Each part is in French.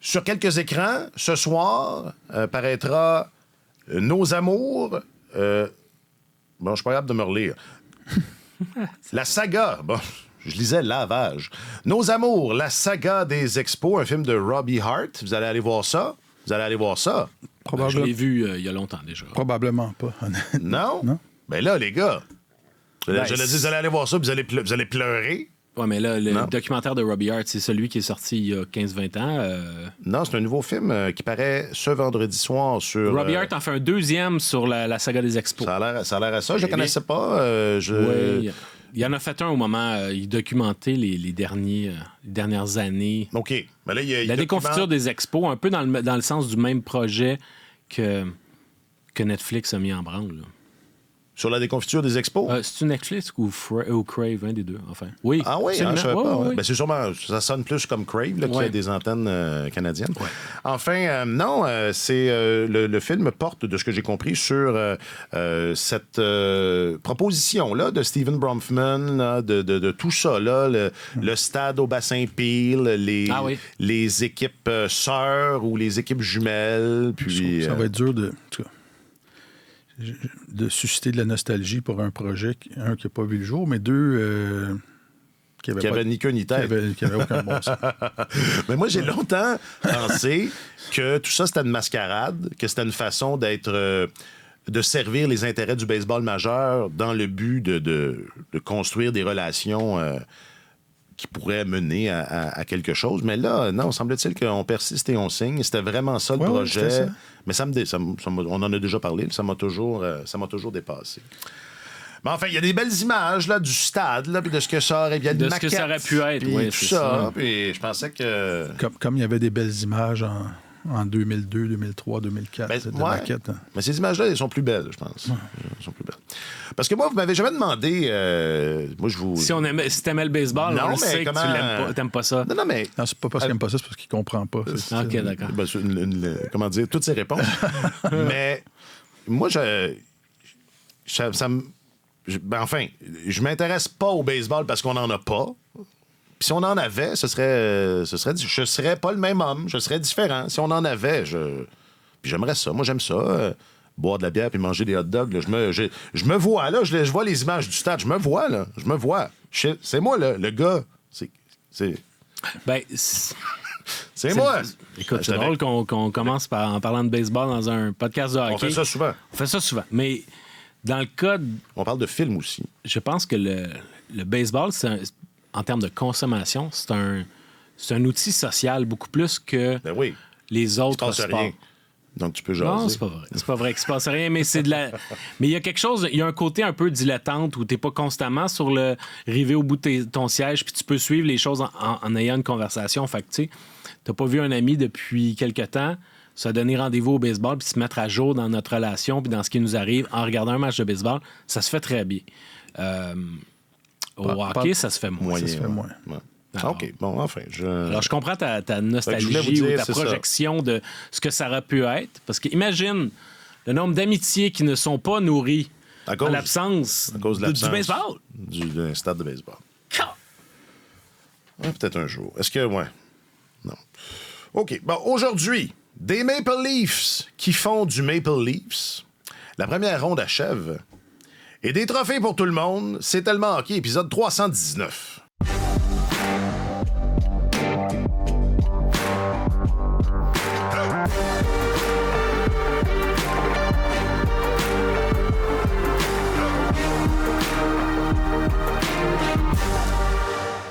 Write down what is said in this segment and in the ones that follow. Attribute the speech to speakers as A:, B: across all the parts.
A: sur quelques écrans, ce soir, paraîtra Nos Amours. Bon, je suis pas capable de me relire. La saga. Bon, je lisais Lavage. Nos Amours, la saga des expos, un film de Robbie Hart. Vous allez aller voir ça? Vous allez aller voir ça?
B: Je l'ai vu il y a longtemps déjà.
C: Probablement pas.
A: Non?
C: Non?
A: Ben là, les gars, je l'ai dit, vous allez aller voir ça, puis vous allez pleurer.
B: Ouais, mais là, le documentaire de Robbie Hart, c'est celui qui est sorti il y a 15-20 ans.
A: Non, c'est un nouveau film qui paraît ce vendredi soir sur...
B: Robbie Hart en fait un deuxième sur la saga des expos.
A: Ça a l'air à ça. Je ne connaissais pas.
B: Oui, il y en a fait un au moment, il documentait les dernières années.
A: OK. Mais là,
B: la déconfiture des expos, un peu dans le sens du même projet que Netflix a mis en branle. Là.
A: Sur la déconfiture des expos?
B: C'est-tu Netflix ou Crave, un des deux, enfin? Oui.
A: Ah oui, je ne savais pas. Ouais. Ben, c'est sûrement, ça sonne plus comme Crave, là, qui a des antennes canadiennes. Ouais. Enfin, non, c'est le film porte, de ce que j'ai compris, sur cette proposition-là de Steven Bronfman, là, de tout ça, là, le stade au bassin Peel, les équipes sœurs ou les équipes jumelles. Puis,
C: ça va être dur de susciter de la nostalgie pour un projet, un qui n'a pas vu le jour, mais deux
A: qui avait ni queue ni tête.
C: Qui avait aucun bon sens.
A: Mais moi, j'ai longtemps pensé que tout ça, c'était une mascarade, que c'était une façon de servir les intérêts du baseball majeur dans le but de construire des relations qui pourraient mener à quelque chose. Mais là, non, semble-t-il qu'on persiste et on signe. C'était vraiment ça le projet. Ça. Mais on en a déjà parlé. Ça m'a toujours dépassé. Mais enfin, il y a des belles images là, du stade, là, puis de ce que ça aurait,
B: de ce que ça aurait pu être.
A: Oui, tout ça. Puis je pensais que...
C: Comme il y avait des belles images en 2002, 2003, 2004, de maquettes. Hein.
A: Mais ces images-là, elles sont plus belles, je pense. Elles sont plus belles. Parce que moi, vous m'avez jamais demandé... moi, je vous...
B: Si t'aimais le baseball, non, on sait
A: comment...
B: que tu t'aimes pas ça.
A: Non, mais...
C: Non, c'est pas parce qu'il aime pas ça, c'est parce qu'il comprend pas.
B: OK, d'accord.
A: Ben, comment dire? Toutes ces réponses. Mais moi, je m'intéresse pas au baseball parce qu'on n'en a pas. Puis si on en avait, je serais pas le même homme, je serais différent. Si on en avait, puis j'aimerais ça. Moi, j'aime ça, boire de la bière puis manger des hot dogs. Là. Je me vois, là, je vois les images du stade, je me vois, là, je me vois. C'est moi, le gars.
B: Ben,
A: c'est moi.
B: Écoute, c'est drôle qu'on commence en parlant de baseball dans un podcast de hockey.
A: On fait ça souvent.
B: Mais dans le cas...
A: On parle de film aussi.
B: Je pense que le baseball, en termes de consommation, c'est un outil social beaucoup plus que les autres sports.
A: Rien. Donc tu peux jaser.
B: Non, c'est pas vrai. C'est pas vrai qu'il se passe rien, mais c'est mais il y a quelque chose, il y a un côté un peu dilettante où t'es pas constamment sur le rivé au bout de ton siège, puis tu peux suivre les choses en ayant une conversation. Fait que tu sais, t'as pas vu un ami depuis quelque temps, se donner rendez-vous au baseball puis se mettre à jour dans notre relation puis dans ce qui nous arrive en regardant un match de baseball, ça se fait très bien. Au hockey, ça se fait moins.
C: Ça se fait moins.
A: Ouais. OK, bon, enfin.
B: Alors, je comprends ta nostalgie ou ta projection de ce que ça aurait pu être. Parce que imagine le nombre d'amitiés qui ne sont pas nourries en l'absence du baseball.
A: Du stade de baseball. Peut-être un jour. Est-ce que... Ouais. Non. OK. Bon, aujourd'hui, des Maple Leafs qui font du Maple Leafs. La première ronde achève. Et des trophées pour tout le monde. C'est tellement hockey, épisode 319.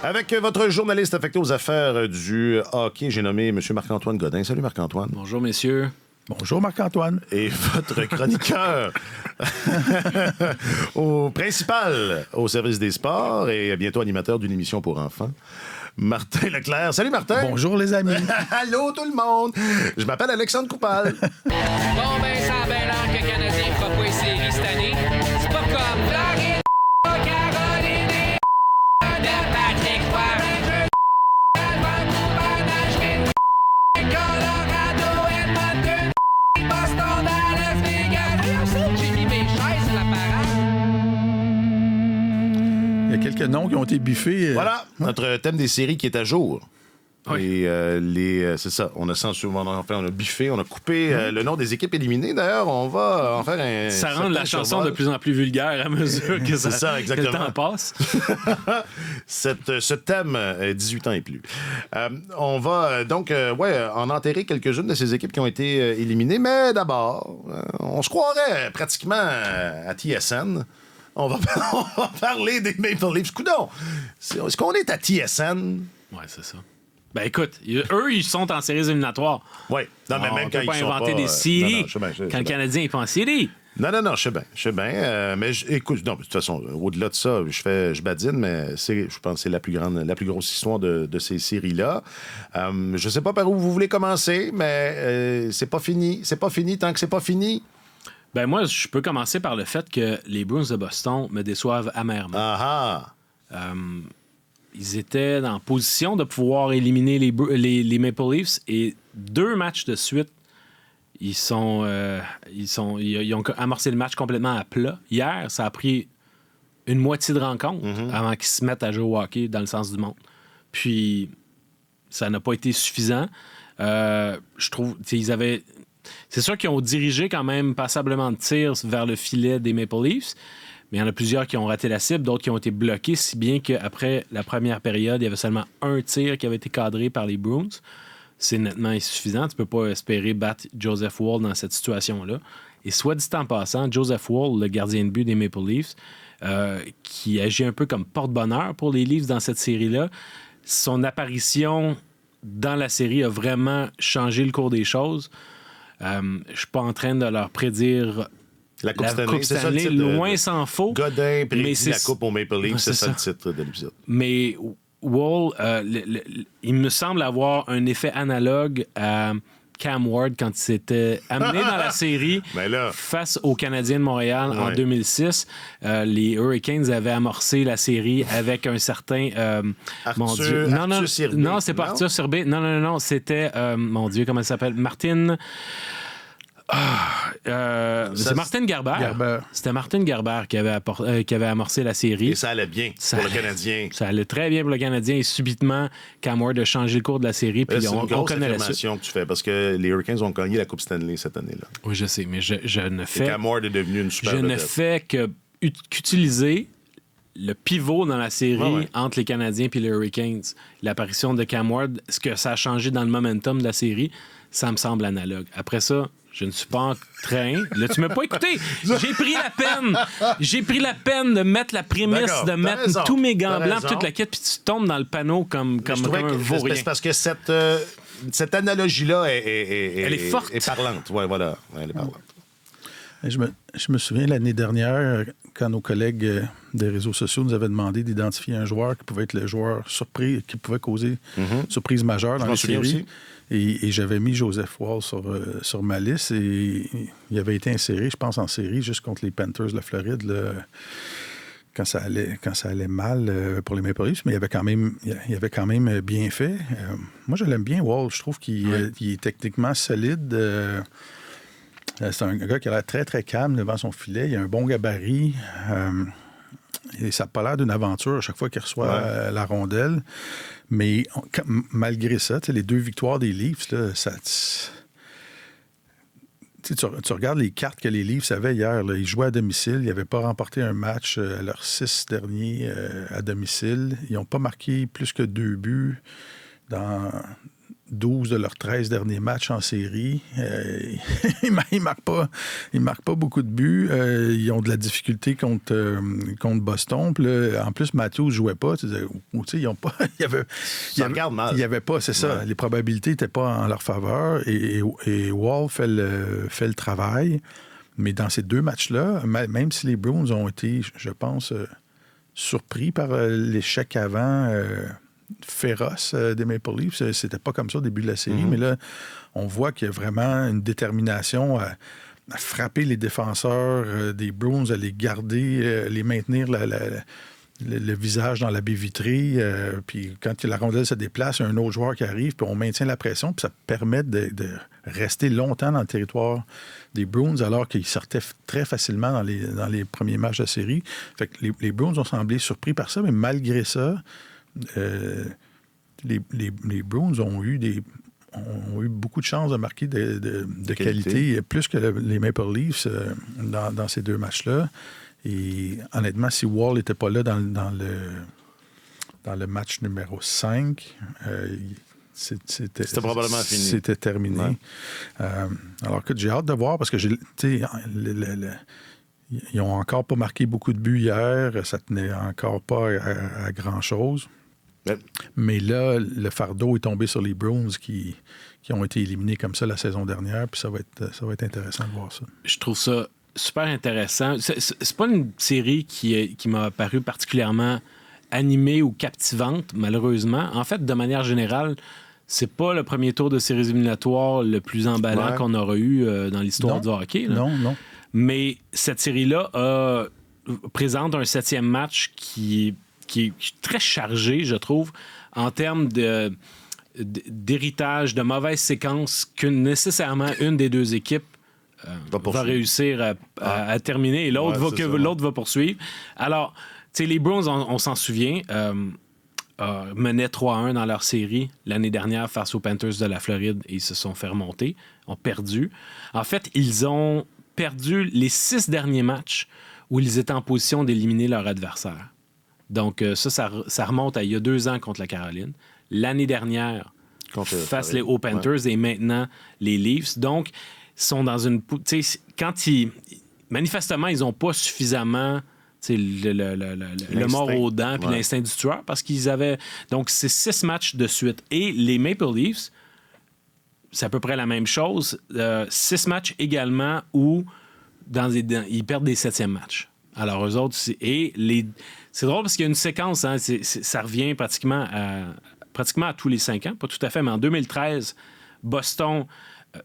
A: Avec votre journaliste affecté aux affaires du hockey, j'ai nommé M. Marc-Antoine Godin. Salut Marc-Antoine.
B: Bonjour messieurs.
C: Bonjour Marc-Antoine.
A: Et votre chroniqueur au principal au service des sports et bientôt animateur d'une émission pour enfants, Martin Leclerc. Salut Martin.
C: Bonjour les amis.
A: Allô tout le monde. Je m'appelle Alexandre Coupal.
D: Bon ben ça a bien l'air que le Canadien fera pas les séries cette année. C'est pas comme Floride, Caroline et de Patrick Roy. Colorado, Edmonton, Boston, Dallas, Vegas. J'ai mis mes chaises sur la parade.
C: Il y a quelques noms qui ont été biffés.
A: Voilà, notre thème des séries qui est à jour.
B: Oui.
A: Et c'est ça. On a biffé, on a coupé le nom des équipes éliminées. D'ailleurs, on va en faire un.
B: Ça rend la chanson de plus en plus vulgaire à mesure que, que le temps passe.
A: Ce thème, 18 ans et plus. On va donc en enterrer quelques-unes de ces équipes qui ont été éliminées. Mais d'abord, on se croirait pratiquement à TSN. On va parler des Maple Leafs. Coudon, est-ce qu'on est à TSN?
B: Ouais, c'est ça. Ben écoute, eux, ils sont en séries éliminatoires.
A: Oui. Non, mais même quand ils sont pas...
B: On peut pas inventer des séries quand le Canadien n'est pas en série.
A: Non, je sais bien. Mais écoute, non, de toute façon, au-delà de ça, je badine, mais je pense que c'est la plus grosse histoire de ces séries-là. Je sais pas par où vous voulez commencer, mais c'est pas fini. C'est pas fini tant que c'est pas fini.
B: Ben moi, je peux commencer par le fait que les Bruins de Boston me déçoivent amèrement. Ils étaient en position de pouvoir éliminer les Maple Leafs et 2 matchs de suite, ils ont amorcé le match complètement à plat. Hier, ça a pris une moitié de rencontre avant qu'ils se mettent à jouer au hockey dans le sens du monde. Puis, ça n'a pas été suffisant. Je trouve, ils avaient... C'est sûr qu'ils ont dirigé quand même passablement de tirs vers le filet des Maple Leafs, mais il y en a plusieurs qui ont raté la cible, d'autres qui ont été bloqués, si bien qu'après la première période, il y avait seulement un tir qui avait été cadré par les Bruins. C'est nettement insuffisant. Tu ne peux pas espérer battre Joseph Woll dans cette situation-là. Et soit dit en passant, Joseph Woll, le gardien de but des Maple Leafs, qui agit un peu comme porte-bonheur pour les Leafs dans cette série-là, son apparition dans la série a vraiment changé le cours des choses. Je ne suis pas en train de leur prédire
A: la Coupe Stanley.
B: C'est ça le titre loin s'en faut.
A: Godin prédit la Coupe aux Maple Leafs, c'est ça le titre de l'épisode.
B: Mais Woll, il me semble avoir un effet analogue à Cam Ward quand il s'était amené dans la série face aux Canadiens de Montréal en 2006. Les Hurricanes avaient amorcé la série avec un certain...
A: Arthur Sirbé.
B: Non, c'est pas Arthur Sirbé. Non. C'était... mon Dieu, comment il s'appelle? Martin... c'est Martin Gerber. C'était Martin Gerber qui avait amorcé la série.
A: Et ça allait bien pour le Canadien.
B: Ça allait très bien pour le Canadien. Et subitement, Cam Ward a changé le cours de la série. Puis
A: on connaît la suite. Que tu fais parce que les Hurricanes ont gagné la Coupe Stanley cette année-là.
B: Oui, je sais, mais je ne fais...
A: Et Cam Ward est devenu une super
B: Je
A: vedette.
B: ne fais qu'utiliser le pivot dans la série entre les Canadiens et les Hurricanes. L'apparition de Cam Ward, ce que ça a changé dans le momentum de la série, ça me semble analogue. Après ça, je ne suis pas en train. Là, tu m'as pas écouté. J'ai pris la peine de mettre la prémisse, de mettre tous mes gants blancs, toute la quête, puis tu tombes dans le panneau comme un vaurien.
A: C'est parce que cette analogie-là
B: elle est forte.
A: Est parlante. Ouais, voilà. Elle est parlante.
C: Je me souviens l'année dernière, quand nos collègues des réseaux sociaux nous avaient demandé d'identifier un joueur qui pouvait être le joueur surpris, qui pouvait causer surprise majeure dans les séries. Et j'avais mis Joseph Woll sur ma liste et il avait été inséré, je pense, en série, juste contre les Panthers de la Floride, là, quand ça allait mal pour les Maple Leafs, mais il avait quand même bien fait. Moi, je l'aime bien, Woll. Je trouve qu'il est techniquement solide. C'est un gars qui a l'air très, très calme devant son filet. Il a un bon gabarit. Et ça n'a pas l'air d'une aventure à chaque fois qu'il reçoit la rondelle. Mais malgré ça, les 2 victoires des Leafs, là, tu regardes les cartes que les Leafs avaient hier. Là, ils jouaient à domicile. Ils n'avaient pas remporté un match à leurs 6 derniers à domicile. Ils n'ont pas marqué plus que 2 buts dans 12 de leurs 13 derniers matchs en série. Ils ne marquent pas beaucoup de buts. Ils ont de la difficulté contre Boston. Puis là, en plus, Matthews ne jouait pas. Ils ont pas.
A: Ça regarde mal.
C: Il n'y avait pas, c'est ça. Les probabilités n'étaient pas en leur faveur. Et Woll fait le travail. Mais dans ces 2 matchs-là, même si les Bruins ont été, je pense, surpris par l'échec avant... féroce des Maple Leafs. C'était pas comme ça au début de la série, mais là, on voit qu'il y a vraiment une détermination à frapper les défenseurs des Bruins, à les garder, les maintenir le visage dans la baie vitrée. Puis quand la rondelle se déplace, il y a un autre joueur qui arrive, puis on maintient la pression, puis ça permet de rester longtemps dans le territoire des Bruins, alors qu'ils sortaient très facilement dans les premiers matchs de la série. Fait que les Bruins ont semblé surpris par ça, mais malgré ça, les Bruins ont eu beaucoup de chances de marquer de qualité, plus que les Maple Leafs dans ces 2 matchs-là. Et honnêtement, si Wall n'était pas là dans le match numéro 5, c'était
A: probablement fini.
C: C'était terminé.
A: Ouais.
C: Alors que j'ai hâte de voir parce que ils n'ont encore pas marqué beaucoup de buts hier. Ça tenait encore pas à grand-chose.
A: Ouais.
C: Mais là, le fardeau est tombé sur les Bruins qui ont été éliminés comme ça la saison dernière. Puis ça va être intéressant de voir ça.
B: Je trouve ça super intéressant. C'est pas une série qui m'a paru particulièrement animée ou captivante, malheureusement. En fait, de manière générale, c'est pas le premier tour de séries éliminatoires le plus emballant qu'on aura eu dans l'histoire du hockey. Là.
C: Non.
B: Mais cette série-là présente un 7e match qui est très chargé, je trouve, en termes d'héritage, de mauvaises séquences que nécessairement une des 2 équipes va réussir à terminer et l'autre va poursuivre. Alors, tu sais, les Bruins, on s'en souvient, menaient 3-1 dans leur série l'année dernière face aux Panthers de la Floride et ils se sont fait remonter, ont perdu. En fait, ils ont perdu les 6 derniers matchs où ils étaient en position d'éliminer leur adversaire. Donc, ça remonte à il y a 2 ans contre la Caroline. L'année dernière, face aux Panthers et maintenant les Leafs. Donc, ils sont dans une... manifestement, ils n'ont pas suffisamment le mort aux dents puis l'instinct du tueur parce qu'ils avaient... Donc, c'est 6 matchs de suite. Et les Maple Leafs, c'est à peu près la même chose. 6 matchs également où ils perdent des 7e matchs. Alors, eux autres... C'est drôle parce qu'il y a une séquence, hein, ça revient pratiquement à tous les 5 ans, pas tout à fait, mais en 2013, Boston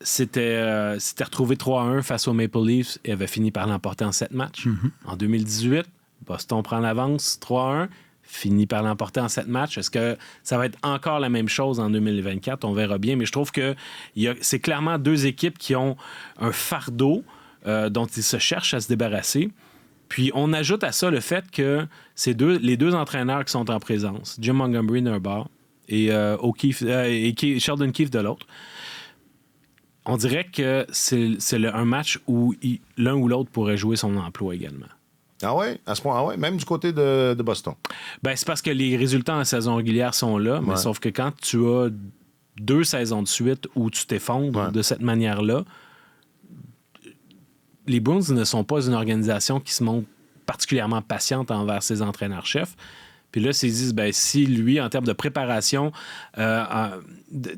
B: s'était retrouvé 3-1 face aux Maple Leafs et avait fini par l'emporter en 7 matchs. Mm-hmm. En 2018, Boston prend l'avance 3-1, finit par l'emporter en 7 matchs. Est-ce que ça va être encore la même chose en 2024? On verra bien, mais je trouve que c'est clairement 2 équipes qui ont un fardeau dont ils se cherchent à se débarrasser. Puis on ajoute à ça le fait que les 2 entraîneurs qui sont en présence, Jim Montgomery d'un bord et Sheldon Keefe de l'autre, on dirait que c'est un match où l'un ou l'autre pourrait jouer son emploi également.
A: Ah ouais? À ce point, ah ouais? Même du côté de Boston?
B: Ben, c'est parce que les résultats en saison régulière sont là, mais sauf que quand tu as 2 saisons de suite où tu t'effondres de cette manière-là, les Bruins ne sont pas une organisation qui se montre particulièrement patiente envers ses entraîneurs-chefs. Puis là, ils disent, si lui, en termes de préparation,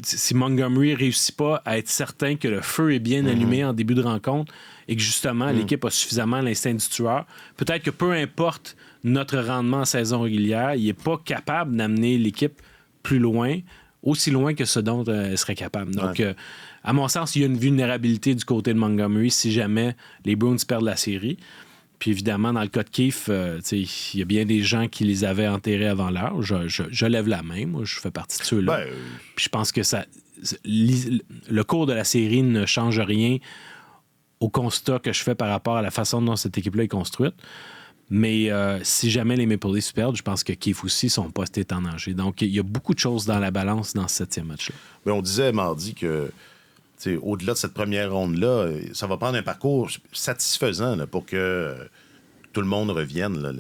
B: si Montgomery ne réussit pas à être certain que le feu est bien allumé en début de rencontre et que justement, l'équipe a suffisamment l'instinct du tueur, peut-être que peu importe notre rendement en saison régulière, il n'est pas capable d'amener l'équipe plus loin, aussi loin que ce dont elle serait capable. Donc, à mon sens, il y a une vulnérabilité du côté de Montgomery si jamais les Bruins perdent la série. Puis évidemment, dans le cas de Keefe, il y a bien des gens qui les avaient enterrés avant l'heure. Je lève la main, moi, je fais partie de ceux-là. Puis je pense que le cours de la série ne change rien au constat que je fais par rapport à la façon dont cette équipe-là est construite. Mais si jamais les Maple Leafs perdent, je pense que Keefe aussi, son poste est en danger. Donc, il y a beaucoup de choses dans la balance dans ce 7e match-là.
A: Mais on disait mardi que au-delà de cette première ronde-là, ça va prendre un parcours satisfaisant là, pour que tout le monde revienne là,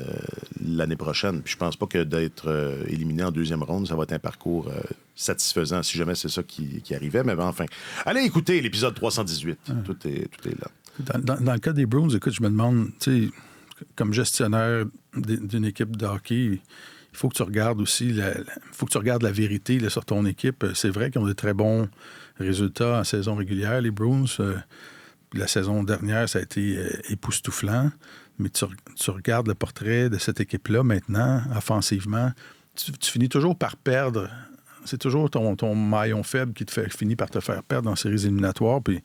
A: l'année prochaine. Puis je pense pas que d'être éliminé en 2e ronde, ça va être un parcours satisfaisant si jamais c'est ça qui arrivait. Mais enfin, allez écouter l'épisode 318. Tout est là.
C: Dans le cas des Bruins, écoute, je me demande, comme gestionnaire d'une équipe de hockey, il faut que tu regardes aussi la vérité là, sur ton équipe. C'est vrai qu'ils ont des très bons résultats en saison régulière, les Bruins. La saison dernière, ça a été époustouflant. Mais tu regardes le portrait de cette équipe-là maintenant, offensivement, tu finis toujours par perdre. C'est toujours ton maillon faible qui finit par te faire perdre dans les séries éliminatoires. Puis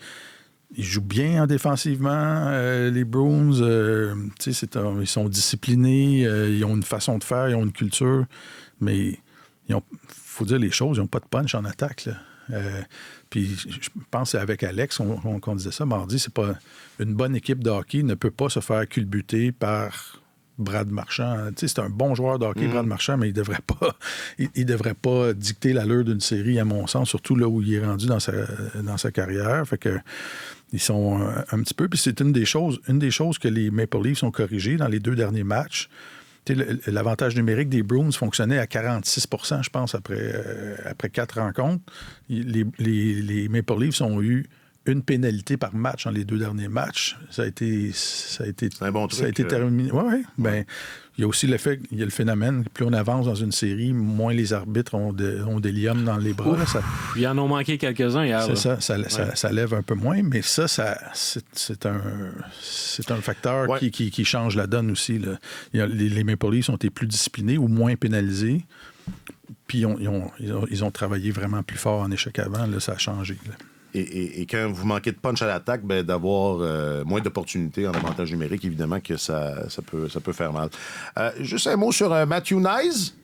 C: ils jouent bien défensivement, les Bruins. Ils sont disciplinés, ils ont une façon de faire, ils ont une culture. Mais il faut dire les choses, ils n'ont pas de punch en attaque, là. Puis je pense avec Alex, qu'on disait ça mardi, c'est pas une bonne équipe de hockey ne peut pas se faire culbuter par Brad Marchand. Tu sais, c'est un bon joueur de hockey, Brad Marchand, mais il devrait pas dicter l'allure d'une série, à mon sens, surtout là où il est rendu dans sa carrière. Fait que ils sont un petit peu... Puis c'est une des choses que les Maple Leafs ont corrigées dans les 2 derniers matchs. L'avantage numérique des Bruins fonctionnait à 46 % je pense, après 4 rencontres. Les Maple Leafs ont eu une pénalité par match dans les 2 derniers matchs. Ça a été
A: un bon truc,
C: ça a été terminé. Oui. Ben, il y a aussi il y a le phénomène, plus on avance dans une série, moins les arbitres ont d'hélium dans les bras.
B: Ils en ont manqué quelques-uns hier.
C: C'est ça lève un peu moins, mais c'est un facteur qui change la donne aussi. Là. Les Maple Leafs ont été plus disciplinés ou moins pénalisés. Puis ils ont travaillé vraiment plus fort en échec avant. Là, ça a changé. Là.
A: Et quand vous manquez de punch à l'attaque, d'avoir moins d'opportunités en avantage numérique, évidemment que ça peut faire mal. Juste un mot sur Matthew Knies.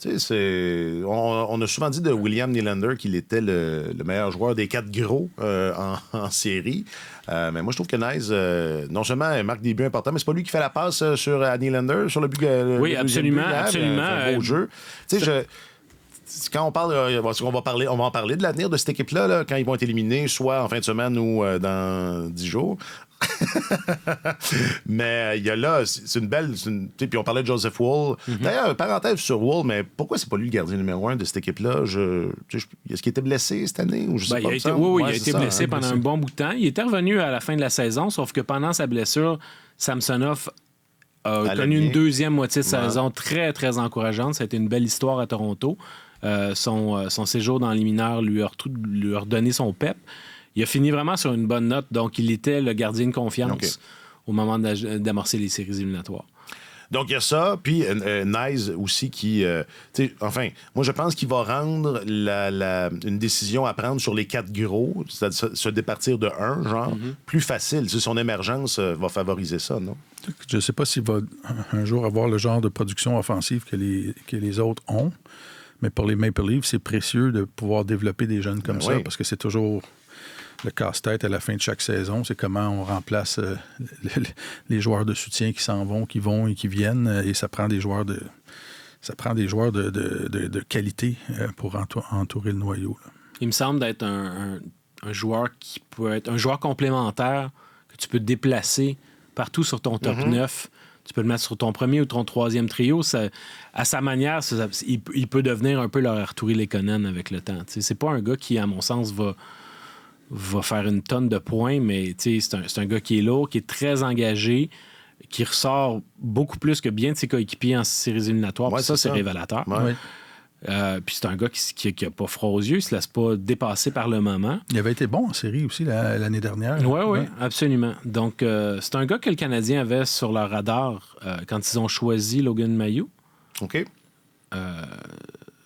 A: Tu sais, on a souvent dit de William Nylander qu'il était le meilleur joueur des 4 gros en série. Mais moi, je trouve que Knies, non seulement marque des buts importants, mais c'est pas lui qui fait la passe sur Nylander, sur le but.
B: Oui, absolument.
A: C'est un beau jeu. Tu sais, quand on parle, on va en parler de l'avenir de cette équipe-là, là, quand ils vont être éliminés, soit en fin de semaine ou dans 10 jours. Mais il y a là, c'est une belle. Puis on parlait de Joseph Woll. D'ailleurs, parenthèse sur Woll, mais pourquoi c'est pas lui le gardien numéro 1 de cette équipe-là? Est-ce qu'il était blessé cette année? Ou je sais pas,
B: il a été blessé pendant un bon bout de temps. Il était revenu à la fin de la saison, sauf que pendant sa blessure, Samsonov a connu une deuxième moitié de saison très, très encourageante. Ça a été une belle histoire à Toronto. Son séjour dans les mineurs lui a redonné son pep. Il a fini vraiment sur une bonne note, donc il était le gardien de confiance au moment d'amorcer les séries éliminatoires.
A: Donc, il y a ça, puis Knies aussi qui... enfin, moi, je pense qu'il va rendre une décision à prendre sur les 4 gros, c'est-à-dire se départir de 1, genre, plus facile. Son émergence va favoriser ça, non?
C: Je ne sais pas s'il va un jour avoir le genre de production offensive que les autres ont, mais pour les Maple Leafs, c'est précieux de pouvoir développer des jeunes comme ça, parce que c'est toujours... Le casse-tête à la fin de chaque saison, c'est comment on remplace les joueurs de soutien qui s'en vont, qui vont et qui viennent. Et ça prend des joueurs de qualité pour entourer le noyau. Là.
B: Il me semble d'être un joueur qui peut être un joueur complémentaire que tu peux déplacer partout sur ton top 9. Tu peux le mettre sur ton premier ou ton troisième trio. Ça, à sa manière, il peut devenir un peu leur Arturi Lekonen avec le temps. T'sais, c'est pas un gars qui, à mon sens, va faire une tonne de points, mais c'est un gars qui est lourd, qui est très engagé, qui ressort beaucoup plus que bien de ses coéquipiers en séries éliminatoires. Ça, c'est révélateur. Puis c'est un gars qui n'a pas froid aux yeux, il ne se laisse pas dépasser par le moment.
C: Il avait été bon en série aussi l'année dernière.
B: Oui, absolument. Donc, c'est un gars que le Canadien avait sur leur radar quand ils ont choisi Logan Mailloux.
A: OK.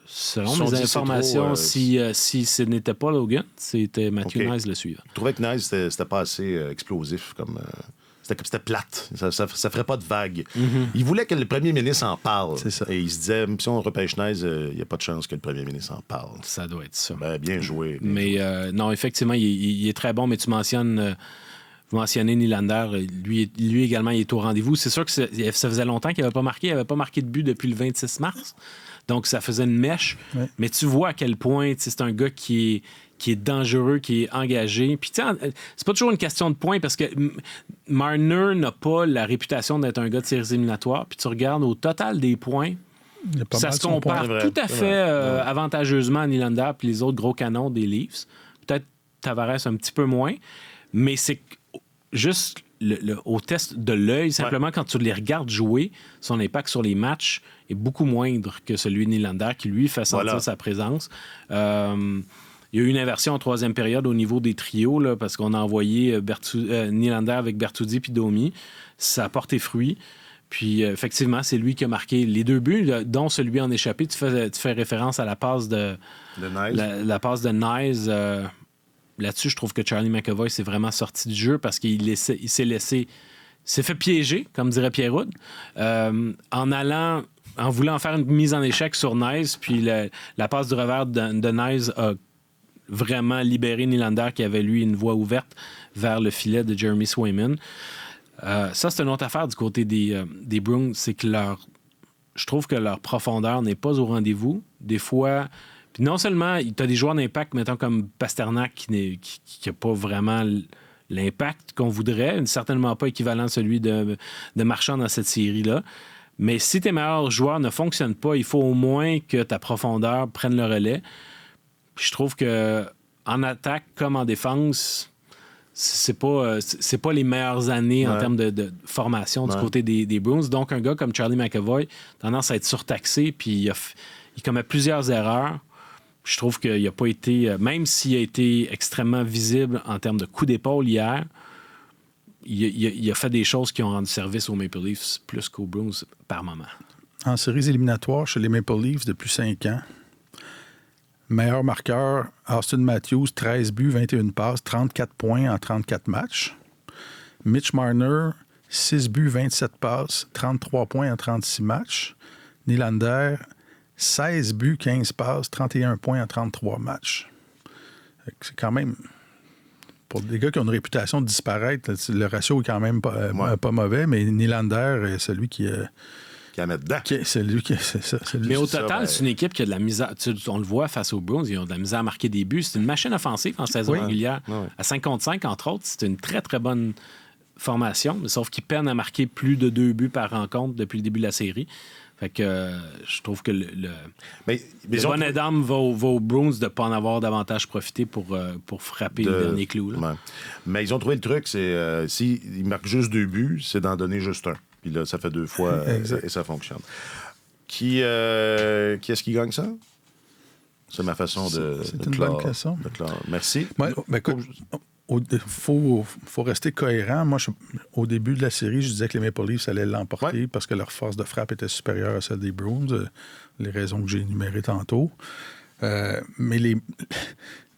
B: Selon mes informations, si ce n'était pas Logan, c'était Matthew Knies le suivant.
A: Je trouvais que Knies, c'était pas assez explosif. C'était plate. Ça ferait pas de vague. Il voulait que le premier ministre en parle.
C: C'est ça.
A: Et il se disait, si on repêche Knies, il n'y a pas de chance que le premier ministre en parle.
B: Ça doit être ça.
A: Bien joué.
B: Mais non, effectivement, il est très bon, mais vous mentionnez Nylander, lui également, il est au rendez-vous. C'est sûr que ça faisait longtemps qu'il n'avait pas marqué. Il n'avait pas marqué de but depuis le 26 mars. Donc, ça faisait une mèche. Ouais. Mais tu vois à quel point c'est un gars qui est dangereux, qui est engagé. Puis, c'est pas toujours une question de points parce que Marner n'a pas la réputation d'être un gars de séries éliminatoires. Puis, tu regardes au total des points, ça se compare tout à fait avantageusement à Nylander puis les autres gros canons des Leafs. Peut-être Tavares un petit peu moins. Mais c'est juste au test de l'œil, simplement quand tu les regardes jouer, son impact sur les matchs est beaucoup moindre que celui de Nylander qui, lui, fait sentir sa présence. Il y a eu une inversion en troisième période au niveau des trios, là, parce qu'on a envoyé Nylander avec Bertuzzi puis Domi. Ça a porté fruit. Puis, effectivement, c'est lui qui a marqué les 2 buts, dont celui en échappé. Tu fais référence à la passe de Knies. La passe de Knies. Là-dessus, je trouve que Charlie McAvoy s'est vraiment sorti du jeu parce qu'il s'est fait piéger, comme dirait Pierre-Houd, en voulant faire une mise en échec sur Knies, puis la passe du revers de Knies a vraiment libéré Nylander qui avait, lui, une voie ouverte vers le filet de Jeremy Swayman. Ça, c'est une autre affaire du côté des Bruins, c'est que je trouve que leur profondeur n'est pas au rendez-vous. Des fois, puis non seulement tu as des joueurs d'impact, mettons comme Pasternak, qui n'a pas vraiment l'impact qu'on voudrait, certainement pas équivalent à celui de Marchand dans cette série-là. Mais si tes meilleurs joueurs ne fonctionnent pas, il faut au moins que ta profondeur prenne le relais. Puis je trouve que en attaque comme en défense, c'est pas les meilleures années en termes de formation du côté des Bruins. Donc, un gars comme Charlie McAvoy a tendance à être surtaxé, puis il commet plusieurs erreurs. Je trouve qu'il n'a pas été, même s'il a été extrêmement visible en termes de coup d'épaule hier, il a fait des choses qui ont rendu service aux Maple Leafs plus qu'aux Bruins par moment.
C: En séries éliminatoires, chez les Maple Leafs depuis 5 ans, meilleur marqueur, Austin Matthews, 13 buts, 21 passes, 34 points en 34 matchs. Mitch Marner, 6 buts, 27 passes, 33 points en 36 matchs. Nylander, 16 buts, 15 passes, 31 points en 33 matchs. C'est quand même... Pour des gars qui ont une réputation de disparaître, le ratio est quand même pas mauvais, mais Nylander est celui qui...
A: Qui a mettre dedans.
C: C'est lui qui...
B: Mais au total, c'est une équipe qui a de la misère. On le voit face aux Bruins, ils ont de la misère à marquer des buts. C'est une machine offensive en saison régulière.
A: Ouais.
B: À 5 contre 5, entre autres, c'est une très, très bonne formation, sauf qu'ils peinent à marquer plus de 2 buts par rencontre depuis le début de la série. Fait que je trouve que le bonnet d'âme va aux Bruins de ne pas en avoir davantage profité pour frapper le dernier clou. Là.
A: Ouais. Mais ils ont trouvé le truc, c'est s'ils marquent juste 2 buts, c'est d'en donner juste un. Puis là, ça fait 2 fois et ça fonctionne. Qui est-ce qui gagne ça? C'est ma façon de
C: C'est une bonne question.
A: Merci.
C: Il faut rester cohérent. Moi, au début de la série, je disais que les Maple Leafs allaient l'emporter parce que leur force de frappe était supérieure à celle des Bruins, les raisons que j'ai énumérées tantôt. Mais les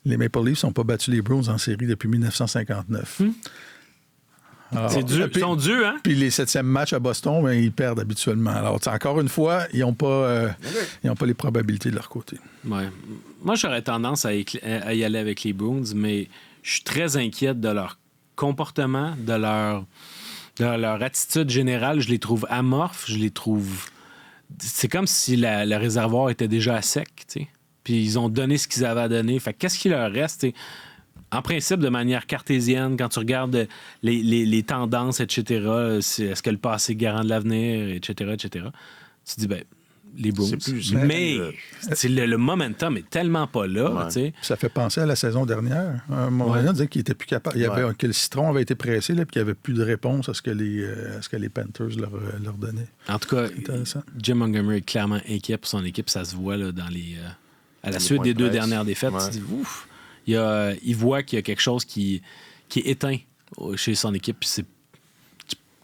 C: Maple Leafs n'ont pas battu les Bruins en série depuis 1959. Alors,
B: c'est dur. Ils sont durs, hein?
C: Puis les 7e matchs à Boston, ben, ils perdent habituellement. Alors, encore une fois, ils n'ont pas les probabilités de leur côté.
B: Ouais. Moi, j'aurais tendance à y aller avec les Bruins, mais je suis très inquiète de leur comportement, de leur attitude générale. Je les trouve amorphes, je les trouve... C'est comme si le réservoir était déjà à sec, tu sais. Puis ils ont donné ce qu'ils avaient à donner. Fait qu'est-ce qu'il leur reste, t'sais? En principe, de manière cartésienne, quand tu regardes les tendances, etc., est-ce que le passé garant de l'avenir, etc., etc., tu te dis, ben, les Bruins. Mais le momentum est tellement pas là. Ouais.
C: Ça fait penser à la saison dernière. À un moment donné, on disait qu'il était plus capable. Que le citron avait été pressé, là, puis qu'il n'y avait plus de réponse à ce que les Panthers leur donnaient.
B: En tout cas, Jim Montgomery est clairement inquiet pour son équipe. Ça se voit là, à la suite des 2 dernières défaites. Tu te dis, ouf! Il voit qu'il y a quelque chose qui est éteint chez son équipe. Puis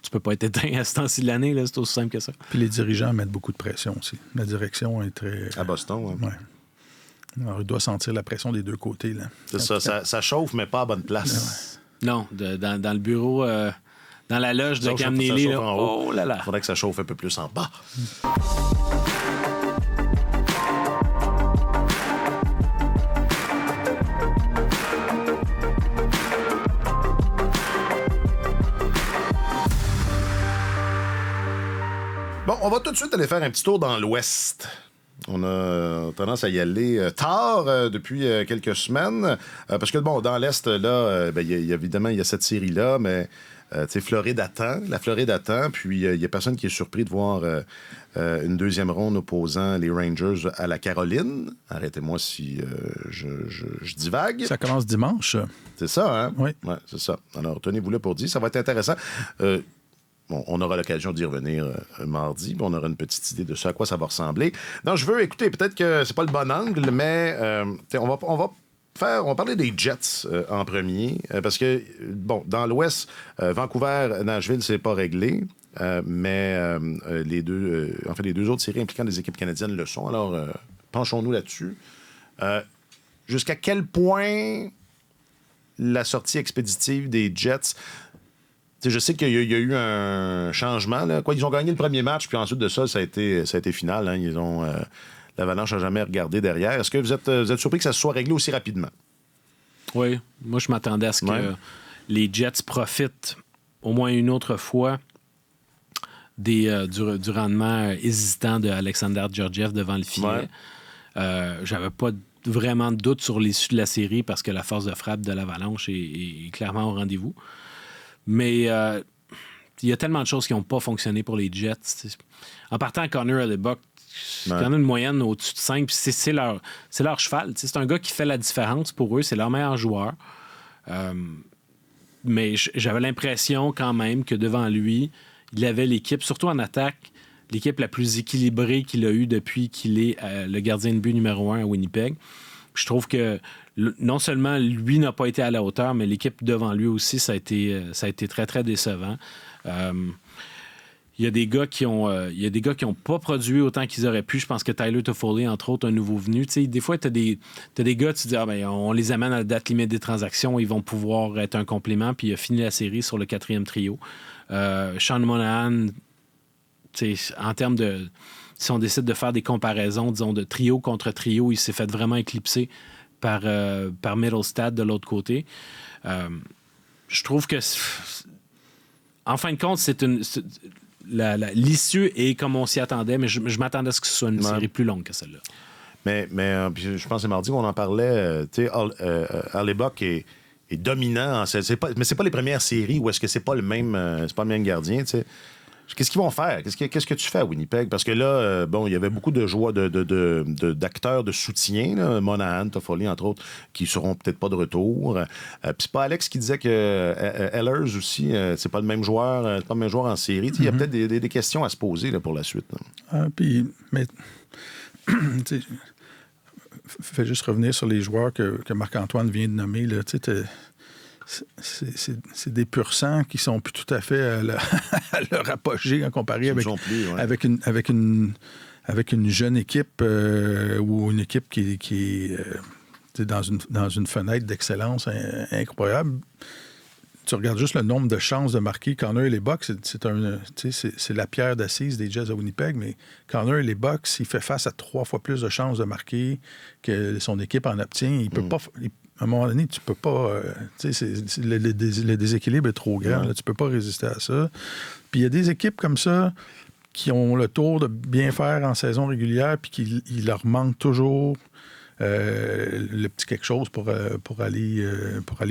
B: tu peux pas être éteint à ce temps-ci de l'année. Là, c'est aussi simple que ça.
C: Puis les dirigeants mettent beaucoup de pression aussi. La direction est très...
A: À Boston, oui.
C: Ouais. Alors, il doit sentir la pression des 2 côtés. Là.
A: C'est ça chauffe, mais pas à bonne place.
B: Ouais. Non, dans le bureau, dans la loge de Cam Neely. Oh là là!
A: Il faudrait que ça chauffe un peu plus en bas. Bon, on va tout de suite aller faire un petit tour dans l'Ouest. On a tendance à y aller tard depuis quelques semaines. Parce que, bon, dans l'Est, là, évidemment, il y a cette série-là, mais, tu sais, Floride attend. La Floride attend. Puis, il n'y a personne qui est surpris de voir une 2e ronde opposant les Rangers à la Caroline. Arrêtez-moi si je divague.
C: Ça commence dimanche.
A: C'est ça, hein?
C: Oui.
A: Ouais, c'est ça. Alors, tenez-vous là pour dire. Ça va être intéressant. Bon, on aura l'occasion d'y revenir mardi, puis on aura une petite idée de ce à quoi ça va ressembler. Non, je veux écouter, peut-être que c'est pas le bon angle, mais on va parler des Jets en premier, parce que, bon, dans l'Ouest, Vancouver, Nashville, c'est pas réglé, mais les deux autres séries impliquant des équipes canadiennes le sont. Alors, penchons-nous là-dessus. Jusqu'à quel point la sortie expéditive des Jets... Je sais qu'il y a eu un changement. Là. Ils ont gagné le premier match, puis ensuite de ça, ça a été final. Hein. L'Avalanche n'a jamais regardé derrière. Est-ce que vous êtes surpris que ça se soit réglé aussi rapidement?
B: Oui. Moi, je m'attendais à ce que les Jets profitent au moins une autre fois du rendement hésitant de Alexander Georgiev devant le filet. J'avais pas vraiment de doute sur l'issue de la série parce que la force de frappe de l'Avalanche est clairement au rendez-vous. Mais il y a tellement de choses qui n'ont pas fonctionné pour les Jets. En partant à Connor Hellebuyck, il y en a une moyenne au-dessus de 5, puis c'est leur cheval. C'est un gars qui fait la différence pour eux, c'est leur meilleur joueur. Mais j'avais l'impression quand même que devant lui, il avait l'équipe, surtout en attaque, l'équipe la plus équilibrée qu'il a eue depuis qu'il est le gardien de but numéro 1 à Winnipeg. Je trouve que non seulement lui n'a pas été à la hauteur, mais l'équipe devant lui aussi, ça a été très, très décevant. Il y a des gars qui ont pas produit autant qu'ils auraient pu. Je pense que Tyler Toffoli, entre autres, un nouveau venu. Tu sais, des fois, tu as des gars, tu dis, on les amène à la date limite des transactions, ils vont pouvoir être un complément, puis il a fini la série sur le 4e trio. Sean Monahan, en termes de... Si on décide de faire des comparaisons, disons, de trio contre trio, il s'est fait vraiment éclipser par Middlestad de l'autre côté. Je trouve que, en fin de compte, l'issue est comme on s'y attendait, mais je m'attendais à ce que ce soit une série plus longue que celle-là.
A: Mais je pense que c'est mardi qu'on en parlait. Hellebuyck est dominant. Mais c'est pas les premières séries où est-ce que c'est pas le même gardien. T'sais. Qu'est-ce qu'ils vont faire? Qu'est-ce que tu fais à Winnipeg? Parce que là, il y avait beaucoup de joueurs, d'acteurs de soutien, là, Monahan, Toffoli, entre autres, qui seront peut-être pas de retour. Puis c'est pas Alex qui disait que Ehlers aussi, c'est pas le même joueur, en série. Il y a peut-être des questions à se poser là, pour la suite.
C: Mais fais juste revenir sur les joueurs que Marc-Antoine vient de nommer. Là, c'est des pur sang qui sont plus tout à fait à leur apogée en comparé avec une jeune équipe ou une équipe qui est dans une fenêtre d'excellence incroyable. Tu regardes juste le nombre de chances de marquer. Connor Hellebuyck, c'est la pierre d'assise des Jets à Winnipeg, mais Connor Hellebuyck, s'il fait face à 3 fois plus de chances de marquer que son équipe en obtient, il peut pas... À un moment donné, tu peux pas... le déséquilibre est trop grand. Là, tu peux pas résister à ça. Puis il y a des équipes comme ça qui ont le tour de bien faire en saison régulière puis qu'il leur manque toujours le petit quelque chose pour aller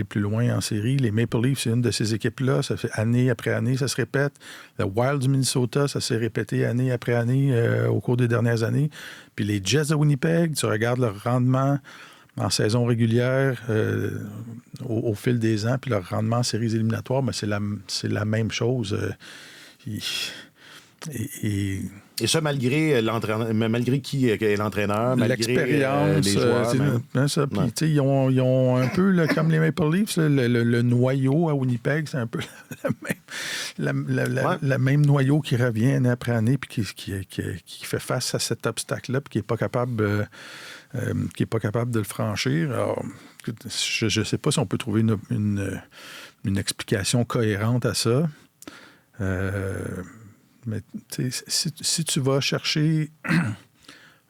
C: plus loin en série. Les Maple Leafs, c'est une de ces équipes-là. Ça fait année après année, ça se répète. Le Wild du Minnesota, ça s'est répété année après année au cours des dernières années. Puis les Jets de Winnipeg, tu regardes leur rendement en saison régulière au fil des ans, puis leur rendement en séries éliminatoires, mais c'est la même chose. Et
A: ça, malgré qui est l'entraîneur, malgré
C: l'expérience,
A: les joueurs.
C: Ça. Puis, ils ont un peu, là, comme les Maple Leafs, le noyau à Winnipeg, c'est un peu la même noyau qui revient année après année, puis qui fait face à cet obstacle-là, puis qui n'est pas capable de le franchir. Alors, je ne sais pas si on peut trouver une explication cohérente à ça. Mais si tu vas chercher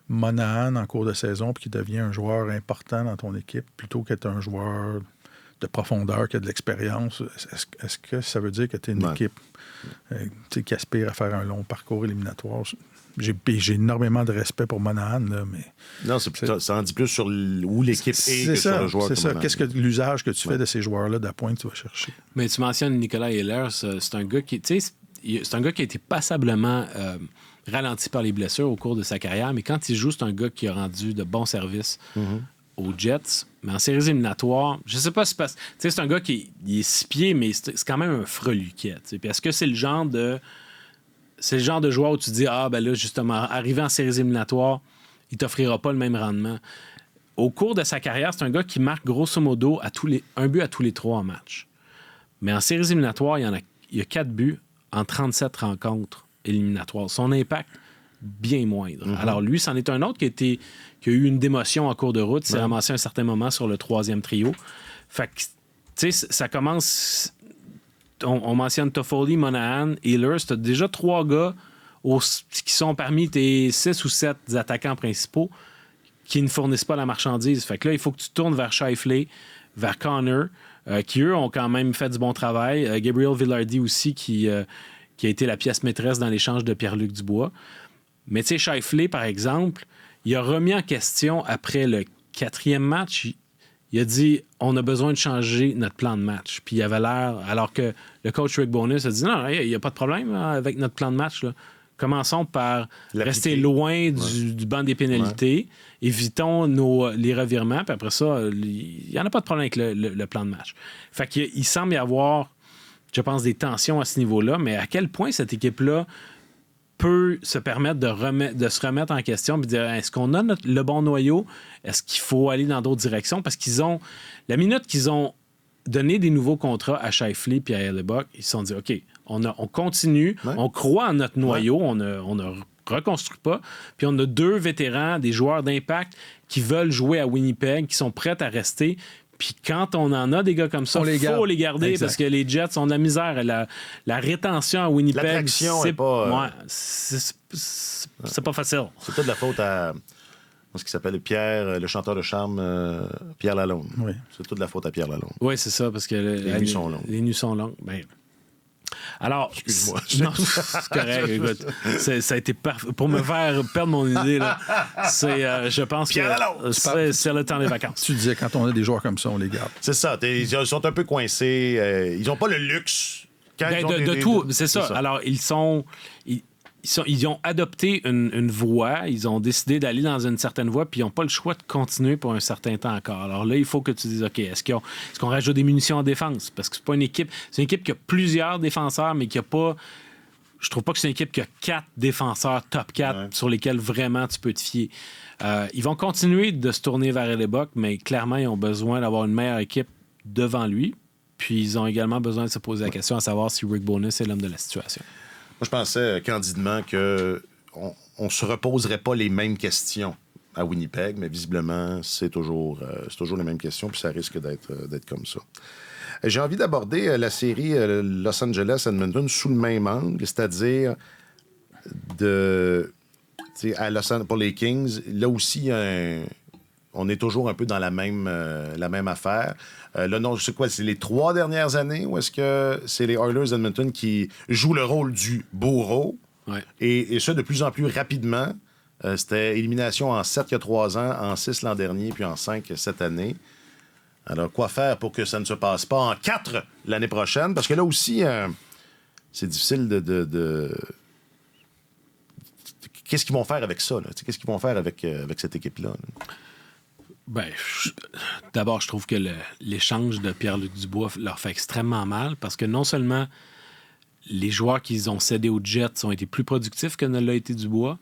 C: Monahan en cours de saison puis qui devient un joueur important dans ton équipe plutôt qu'être un joueur de profondeur qui a de l'expérience, est-ce que ça veut dire que tu es une équipe qui aspire à faire un long parcours éliminatoire? J'ai énormément de respect pour Monahan, là, mais...
A: Non, ça en dit plus sur où l'équipe est que sur le joueur.
C: C'est ça. Qu'est-ce que l'usage que tu fais de ces joueurs-là d'appoint que tu vas chercher?
B: Mais tu mentionnes Nicolas Ehlers, c'est un gars qui... C'est un gars qui a été passablement ralenti par les blessures au cours de sa carrière, mais quand il joue, c'est un gars qui a rendu de bons services aux Jets. Mais en séries éliminatoires, je sais pas si c'est un gars qui est 6 pieds, mais c'est quand même un freluquet. Puis est-ce que c'est le genre de joueur où tu dis là, justement, arrivé en séries éliminatoires, il t'offrira pas le même rendement. Au cours de sa carrière, c'est un gars qui marque grosso modo un but à tous les 3 matchs. Mais en séries éliminatoires, il y a 4 buts en 37 rencontres éliminatoires. Son impact, bien moindre. Alors lui, c'en est un autre qui a eu une démotion en cours de route. Il s'est ramassé à un certain moment sur le 3e trio. Fait que, tu sais, ça commence... On mentionne Toffoli, Monahan, Ehlers. Tu as déjà 3 gars qui sont parmi tes 6 ou 7 attaquants principaux qui ne fournissent pas la marchandise. Fait que là, il faut que tu tournes vers Scheifele, vers Connor, qui, eux, ont quand même fait du bon travail. Gabriel Vilardi aussi, qui a été la pièce maîtresse dans l'échange de Pierre-Luc Dubois. Mais tu sais, Scheifele, par exemple, il a remis en question après le 4e match. Il a dit on a besoin de changer notre plan de match. Puis il avait l'air, alors que le coach Rick Bowness a dit non, il n'y a pas de problème avec notre plan de match. Là. Commençons par rester loin du banc des pénalités. Ouais. Évitons les revirements. Puis après ça, il n'y en a pas de problème avec le plan de match. Fait qu'il semble y avoir, je pense, des tensions à ce niveau-là. Mais à quel point cette équipe-là peut se permettre de se remettre en question et de dire est-ce qu'on a le bon noyau? Est-ce qu'il faut aller dans d'autres directions? Parce qu'ils ont, la minute qu'ils ont donné des nouveaux contrats à Scheifele et à Hellebuyck, ils se sont dit OK, on continue, on croit en notre noyau, on ne reconstruit pas, puis on a 2 vétérans, des joueurs d'impact qui veulent jouer à Winnipeg, qui sont prêts à rester. Puis quand on en a des gars comme ça, il faut les garder exact. Parce que les Jets ont de la misère. La rétention à Winnipeg,
A: l'attraction c'est pas...
B: c'est pas facile.
A: C'est peut-être de la faute à... ce qui s'appelle Pierre, le chanteur de charme, Pierre Lalonde. Oui. C'est toute la faute à Pierre Lalonde.
B: Oui, c'est ça, parce que
A: les nuits sont longues.
B: Les nuits sont longues. Ben, alors,
A: excuse-moi.
B: Non, c'est correct. Écoute, ça a été parfait. Pour me faire perdre mon idée, là, je pense
A: Pierre
B: que c'est le temps des vacances.
C: Tu disais, quand on a des joueurs comme ça, on les garde.
A: C'est ça. Ils sont un peu coincés. Ils n'ont pas le luxe.
B: C'est ça. Alors, ils ont adopté une voie, ils ont décidé d'aller dans une certaine voie, puis ils n'ont pas le choix de continuer pour un certain temps encore. Alors là, il faut que tu dises, OK, est-ce qu'on rajoute des munitions en défense? Parce que c'est pas une équipe... C'est une équipe qui a plusieurs défenseurs, mais qui a pas... Je trouve pas que c'est une équipe qui a 4 défenseurs top 4 sur lesquels vraiment tu peux te fier. Ils vont continuer de se tourner vers Hellebuyck, mais clairement, ils ont besoin d'avoir une meilleure équipe devant lui. Puis ils ont également besoin de se poser la question à savoir si Rick Bowness est l'homme de la situation.
A: Moi, je pensais candidement qu'on ne se reposerait pas les mêmes questions à Winnipeg, mais visiblement, c'est toujours les mêmes questions, puis ça risque d'être comme ça. J'ai envie d'aborder la série Los Angeles-Edmonton sous le même angle, c'est-à-dire pour les Kings, là aussi, on est toujours un peu dans la même affaire. Là, non, c'est quoi? C'est les 3 dernières années ou est-ce que c'est les Oilers d'Edmonton qui jouent le rôle du bourreau?
B: Ouais.
A: Et ça, de plus en plus rapidement. C'était élimination en 7 il y a 3 ans, en 6 l'an dernier, puis en 5 cette année. Alors, quoi faire pour que ça ne se passe pas en 4 l'année prochaine? Parce que là aussi, c'est difficile de... Qu'est-ce qu'ils vont faire avec ça? Là? Qu'est-ce qu'ils vont faire avec cette équipe-là? Là?
B: Ben, d'abord, je trouve que l'échange de Pierre-Luc Dubois leur fait extrêmement mal parce que non seulement les joueurs qu'ils ont cédés aux Jets ont été plus productifs que ne l'a été Dubois,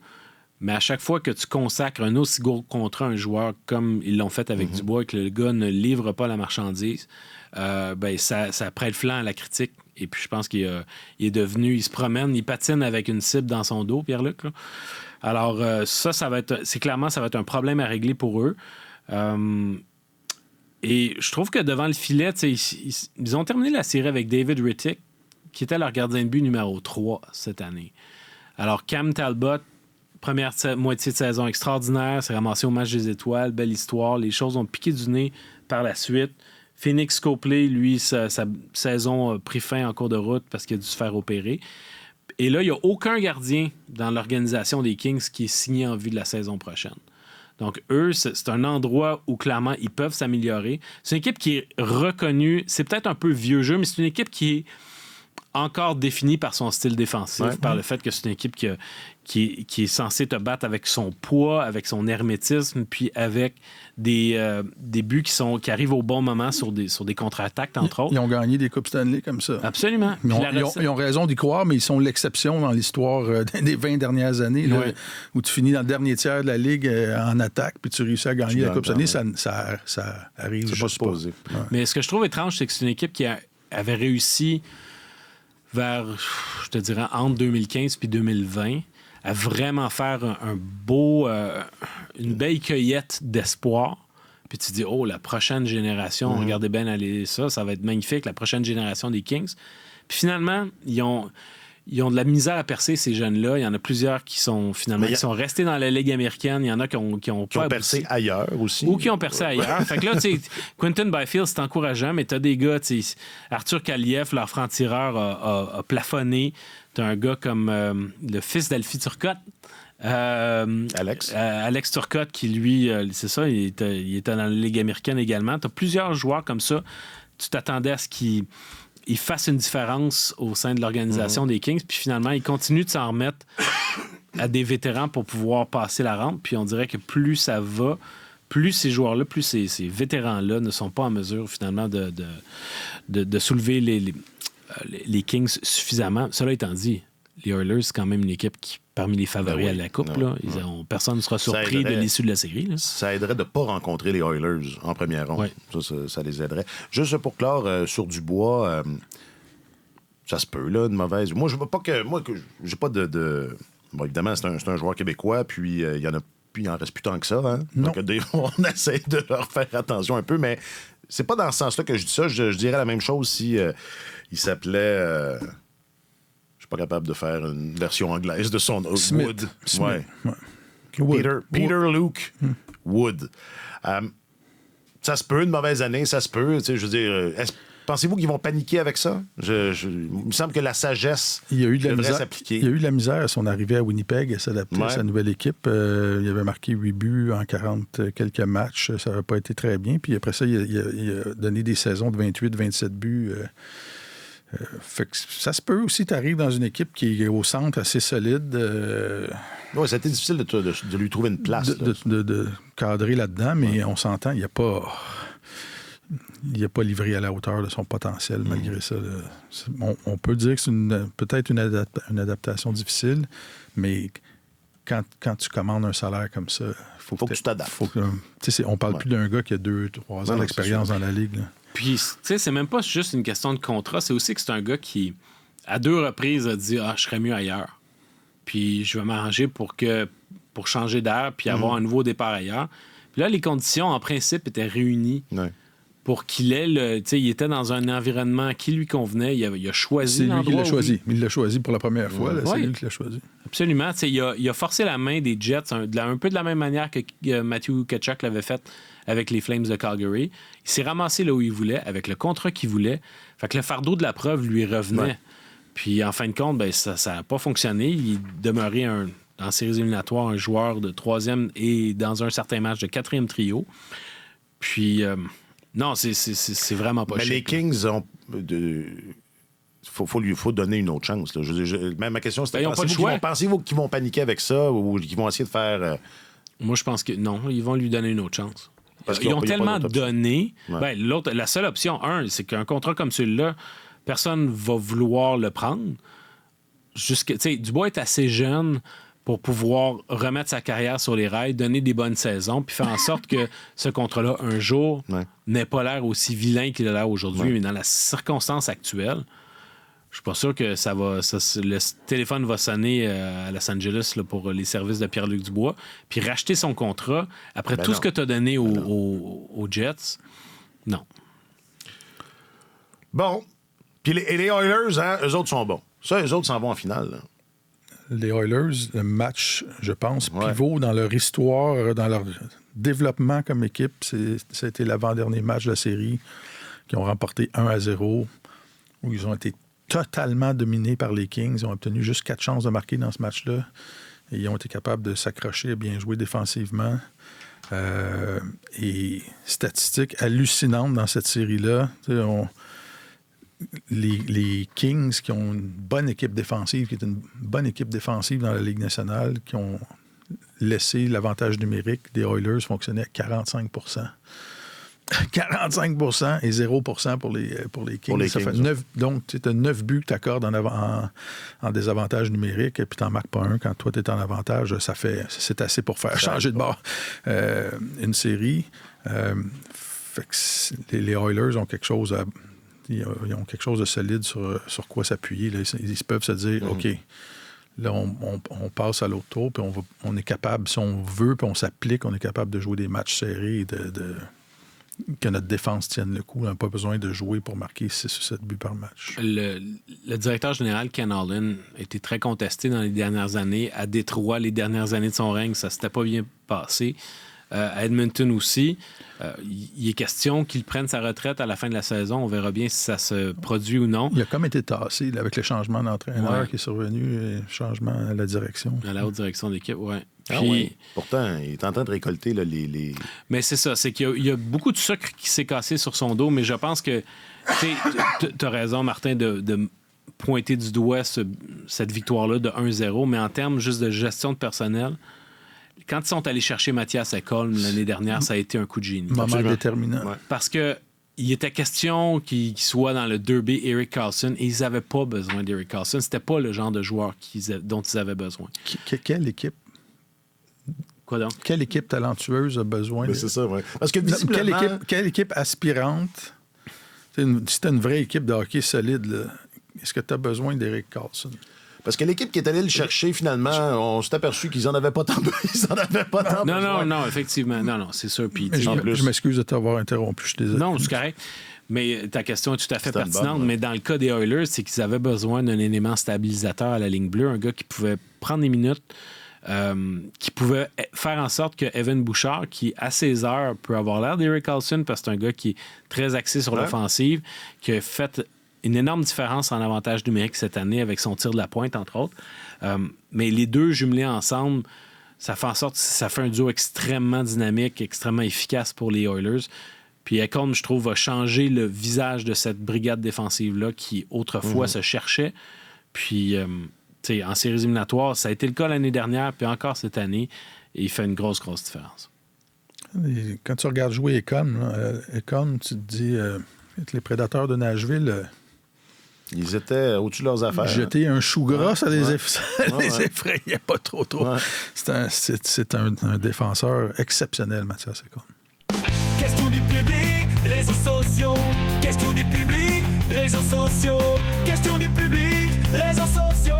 B: mais à chaque fois que tu consacres un aussi gros contrat à un joueur comme ils l'ont fait avec Dubois et que le gars ne livre pas la marchandise, ben ça prête flanc à la critique. Et puis je pense qu'il est devenu, il se promène, il patine avec une cible dans son dos, Pierre-Luc. Là. Alors ça va être, c'est clairement, ça va être un problème à régler pour eux. Et je trouve que devant le filet, ils ont terminé la série avec David Rittick, qui était leur gardien de but numéro 3 cette année. Alors, Cam Talbot, première moitié de saison extraordinaire, s'est ramassé au match des étoiles, belle histoire. Les choses ont piqué du nez par la suite. Phoenix Copley, lui, sa saison a pris fin en cours de route parce qu'il a dû se faire opérer. Et là, il n'y a aucun gardien dans l'organisation des Kings qui est signé en vue de la saison prochaine. Donc, eux, c'est un endroit où, clairement, ils peuvent s'améliorer. C'est une équipe qui est reconnue. C'est peut-être un peu vieux jeu, mais c'est une équipe qui est encore définie par son style défensif, par le fait que c'est une équipe qui est censée te battre avec son poids, avec son hermétisme, puis avec des buts qui arrivent au bon moment sur des contre-attaques, entre autres.
C: Ils ont gagné des Coupes Stanley comme ça.
B: Absolument.
C: Ils ont raison d'y croire, mais ils sont l'exception dans l'histoire des 20 dernières années, là, où tu finis dans le dernier tiers de la Ligue en attaque, puis tu réussis à gagner la Coupe Stanley. Ça arrive juste pas.
A: Ouais.
B: Mais ce que je trouve étrange, c'est que c'est une équipe qui avait réussi vers, je te dirais, entre 2015 puis 2020, à vraiment faire une belle cueillette d'espoir. Puis tu dis, oh, la prochaine génération, regardez bien aller ça va être magnifique, la prochaine génération des Kings. Puis finalement, ils ont ils ont de la misère à percer, ces jeunes-là. Il y en a plusieurs qui sont finalement qui sont restés dans la Ligue américaine. Il y en a qui ont
A: percé ailleurs aussi.
B: Ou qui ont percé ailleurs. Fait que là, tu sais, Quentin Byfield, c'est encourageant, mais tu as des gars, tu sais, Arthur Kaliev, leur franc-tireur, a plafonné. Tu as un gars comme le fils d'Alfie Turcotte. Alex Turcotte, qui lui, c'est ça, il était dans la Ligue américaine également. Tu as plusieurs joueurs comme ça. Tu t'attendais à ce qu'ils fassent une différence au sein de l'organisation des Kings, puis finalement, ils continuent de s'en remettre à des vétérans pour pouvoir passer la rampe. Puis on dirait que plus ça va, plus ces joueurs-là, plus ces vétérans-là ne sont pas en mesure finalement de soulever les Kings suffisamment. Cela étant dit, les Oilers, c'est quand même une équipe qui, parmi les favoris à la Coupe, là, personne ne sera surpris de l'issue de la série. Là.
A: Ça aiderait de ne pas rencontrer les Oilers en première ronde. Oui. Ça les aiderait. Juste pour clore, sur Dubois, ça se peut, là, une mauvaise... Moi, je veux pas que... Moi, j'ai pas de... Bon, évidemment, c'est un joueur québécois, puis il y en a... Puis il en reste plus tant que ça. Hein? Donc, on essaie de leur faire attention un peu, mais c'est pas dans ce sens-là que je dis ça. Je dirais la même chose si il s'appelait... pas capable de faire une version anglaise de son nom. Wood. Ouais. Peter Luke Wood. Ça se peut, une mauvaise année, ça se peut. Je veux dire, pensez-vous qu'ils vont paniquer avec ça? Il me semble que la sagesse devrait s'appliquer.
C: Il y a eu de la misère à son arrivée à Winnipeg, à s'adapter à sa nouvelle équipe. Il avait marqué 8 buts en 40 quelques matchs. Ça n'avait pas été très bien. Puis après ça, il a donné des saisons de 28-27 buts. Fait que ça se peut aussi, tu arrives dans une équipe qui est au centre assez solide.
A: Oui, ça a été difficile de lui trouver une place.
C: De cadrer là-dedans, mais on s'entend, il n'a pas livré à la hauteur de son potentiel malgré ça. On peut dire que c'est peut-être une adaptation difficile, mais quand tu commandes un salaire comme ça,
A: faut que tu t'adaptes.
C: On parle plus d'un gars qui a 2-3 ans d'expérience dans la Ligue. Là.
B: Puis, tu sais, c'est même pas juste une question de contrat, c'est aussi que c'est un gars qui, à 2 reprises, a dit « Ah, je serais mieux ailleurs. Puis, je vais m'arranger pour changer d'air puis avoir un nouveau départ ailleurs. » Puis là, les conditions, en principe, étaient réunies pour qu'il ait tu sais, il était dans un environnement qui lui convenait. Il a choisi l'endroit.
C: C'est lui qui l'a choisi. Il l'a choisi pour la première fois. Là, c'est lui qui l'a choisi.
B: Absolument. Tu sais, il a forcé la main des Jets un peu de la même manière que Matthew Tkachuk l'avait fait avec les Flames de Calgary. Il s'est ramassé là où il voulait, avec le contrat qu'il voulait. Fait que le fardeau de la preuve lui revenait. Ouais. Puis, en fin de compte, ben, ça n'a pas fonctionné. Il demeurait en séries éliminatoires un joueur de 3e et dans un certain match de 4e trio. Puis, non, c'est vraiment pas chic.
A: Mais les Kings ont... faut donner une autre chance. Là. Même ma question, c'était pensez-vous qu'ils vont paniquer avec ça ou qu'ils vont essayer de faire...
B: Moi, je pense que non. Ils vont lui donner une autre chance. Ils ont tellement donné. Ouais. Ben, la seule option, c'est qu'un contrat comme celui-là, personne ne va vouloir le prendre. Dubois est assez jeune pour pouvoir remettre sa carrière sur les rails, donner des bonnes saisons, puis faire en sorte que ce contrat-là, un jour, n'ait pas l'air aussi vilain qu'il a l'air aujourd'hui. Mais dans la circonstance actuelle, je suis pas sûr que le téléphone va sonner à Los Angeles là, pour les services de Pierre-Luc Dubois, puis racheter son contrat après tout ce que tu as donné aux Jets. Non.
A: Bon. Puis les Oilers, eux autres sont bons. Ça, eux autres s'en vont en finale. Là.
C: Les Oilers, le match, je pense, pivot dans leur histoire, dans leur développement comme équipe, c'était l'avant-dernier match de la série qu'ils ont remporté 1-0, où ils ont été totalement dominés par les Kings. Ils ont obtenu juste 4 chances de marquer dans ce match-là. Et ils ont été capables de s'accrocher, bien jouer défensivement. Et statistiques hallucinantes dans cette série-là. Les Kings qui ont une bonne équipe défensive, qui est une bonne équipe défensive dans la Ligue nationale, qui ont laissé l'avantage numérique des Oilers fonctionner à 45%. 45% et 0% pour les Kings. Ça fait 9, donc, tu as 9 buts que tu accordes en désavantage numérique, et puis tu n'en marques pas un quand toi, tu es en avantage. C'est assez pour faire changer de bord une série. Fait que les Oilers ont quelque chose ils ont quelque chose de solide sur quoi s'appuyer. Là. Ils peuvent se dire, OK, là, on passe à l'autre tour, puis on est capable, si on veut, puis on s'applique, on est capable de jouer des matchs serrés et que notre défense tienne le coup. On n'a pas besoin de jouer pour marquer 6 ou 7 buts par match.
B: Le directeur général, Ken Holland, a été très contesté dans les dernières années. À Détroit, les dernières années de son règne, ça ne s'était pas bien passé. À Edmonton aussi. Il est question qu'il prenne sa retraite à la fin de la saison. On verra bien si ça se produit ou non.
C: Il a comme été tassé là, avec le changement d'entraîneur qui est survenu et le changement à la direction.
B: À la haute direction d'équipe, oui.
A: Pourtant, il est en train de récolter là, les...
B: Mais c'est ça, c'est qu'il y a beaucoup de sucre qui s'est cassé sur son dos, mais je pense que tu as raison, Martin, de pointer du doigt cette victoire-là de 1-0, mais en termes juste de gestion de personnel, quand ils sont allés chercher Mathias Ekholm l'année dernière, ça a été un coup de génie.
C: Moment déterminant.
B: Ouais. Parce que il était question qu'il soit dans le derby Erik Karlsson et ils n'avaient pas besoin d'Erik Karlsson. C'était pas le genre de joueur dont ils avaient besoin.
C: Quelle équipe?
B: Quoi donc?
C: Quelle équipe talentueuse a besoin
A: de... C'est ça, oui. Parce que visiblement...
C: quelle équipe aspirante? Si tu as une vraie équipe de hockey solide, là, est-ce que tu as besoin d'Erik Karlsson?
A: Parce que l'équipe qui est allée le chercher, finalement, on s'est aperçu qu'ils n'en avaient pas tant besoin.
B: Non, effectivement. Non, c'est sûr. Puis,
C: je m'excuse de t'avoir interrompu, je suis désolé.
B: Non, c'est correct. Mais ta question est tout à fait pertinente. Mais dans le cas des Oilers, c'est qu'ils avaient besoin d'un élément stabilisateur à la ligne bleue, un gars qui pouvait prendre des minutes, qui pouvait faire en sorte que Evan Bouchard, qui à ses heures peut avoir l'air d'Erik Karlsson, parce que c'est un gars qui est très axé sur l'offensive, qui a fait une énorme différence en avantage numérique cette année avec son tir de la pointe, entre autres. Mais les deux jumelés ensemble, ça fait en sorte que ça fait un duo extrêmement dynamique, extrêmement efficace pour les Oilers. Puis Ekholm, je trouve, va changer le visage de cette brigade défensive-là qui, autrefois, se cherchait. Puis, en séries éliminatoires, ça a été le cas l'année dernière, puis encore cette année, et il fait une grosse différence.
C: Et quand tu regardes jouer Ekholm, tu te dis, les Prédateurs de Nashville...
A: Ils étaient au-dessus de leurs affaires.
C: Jeter un chou gras, ça les effrayait pas trop. Ouais. C'est un défenseur exceptionnel, Mathias Ekholm.
E: Question du public, réseaux sociaux. Question du public, réseaux sociaux. Question du public, réseaux sociaux.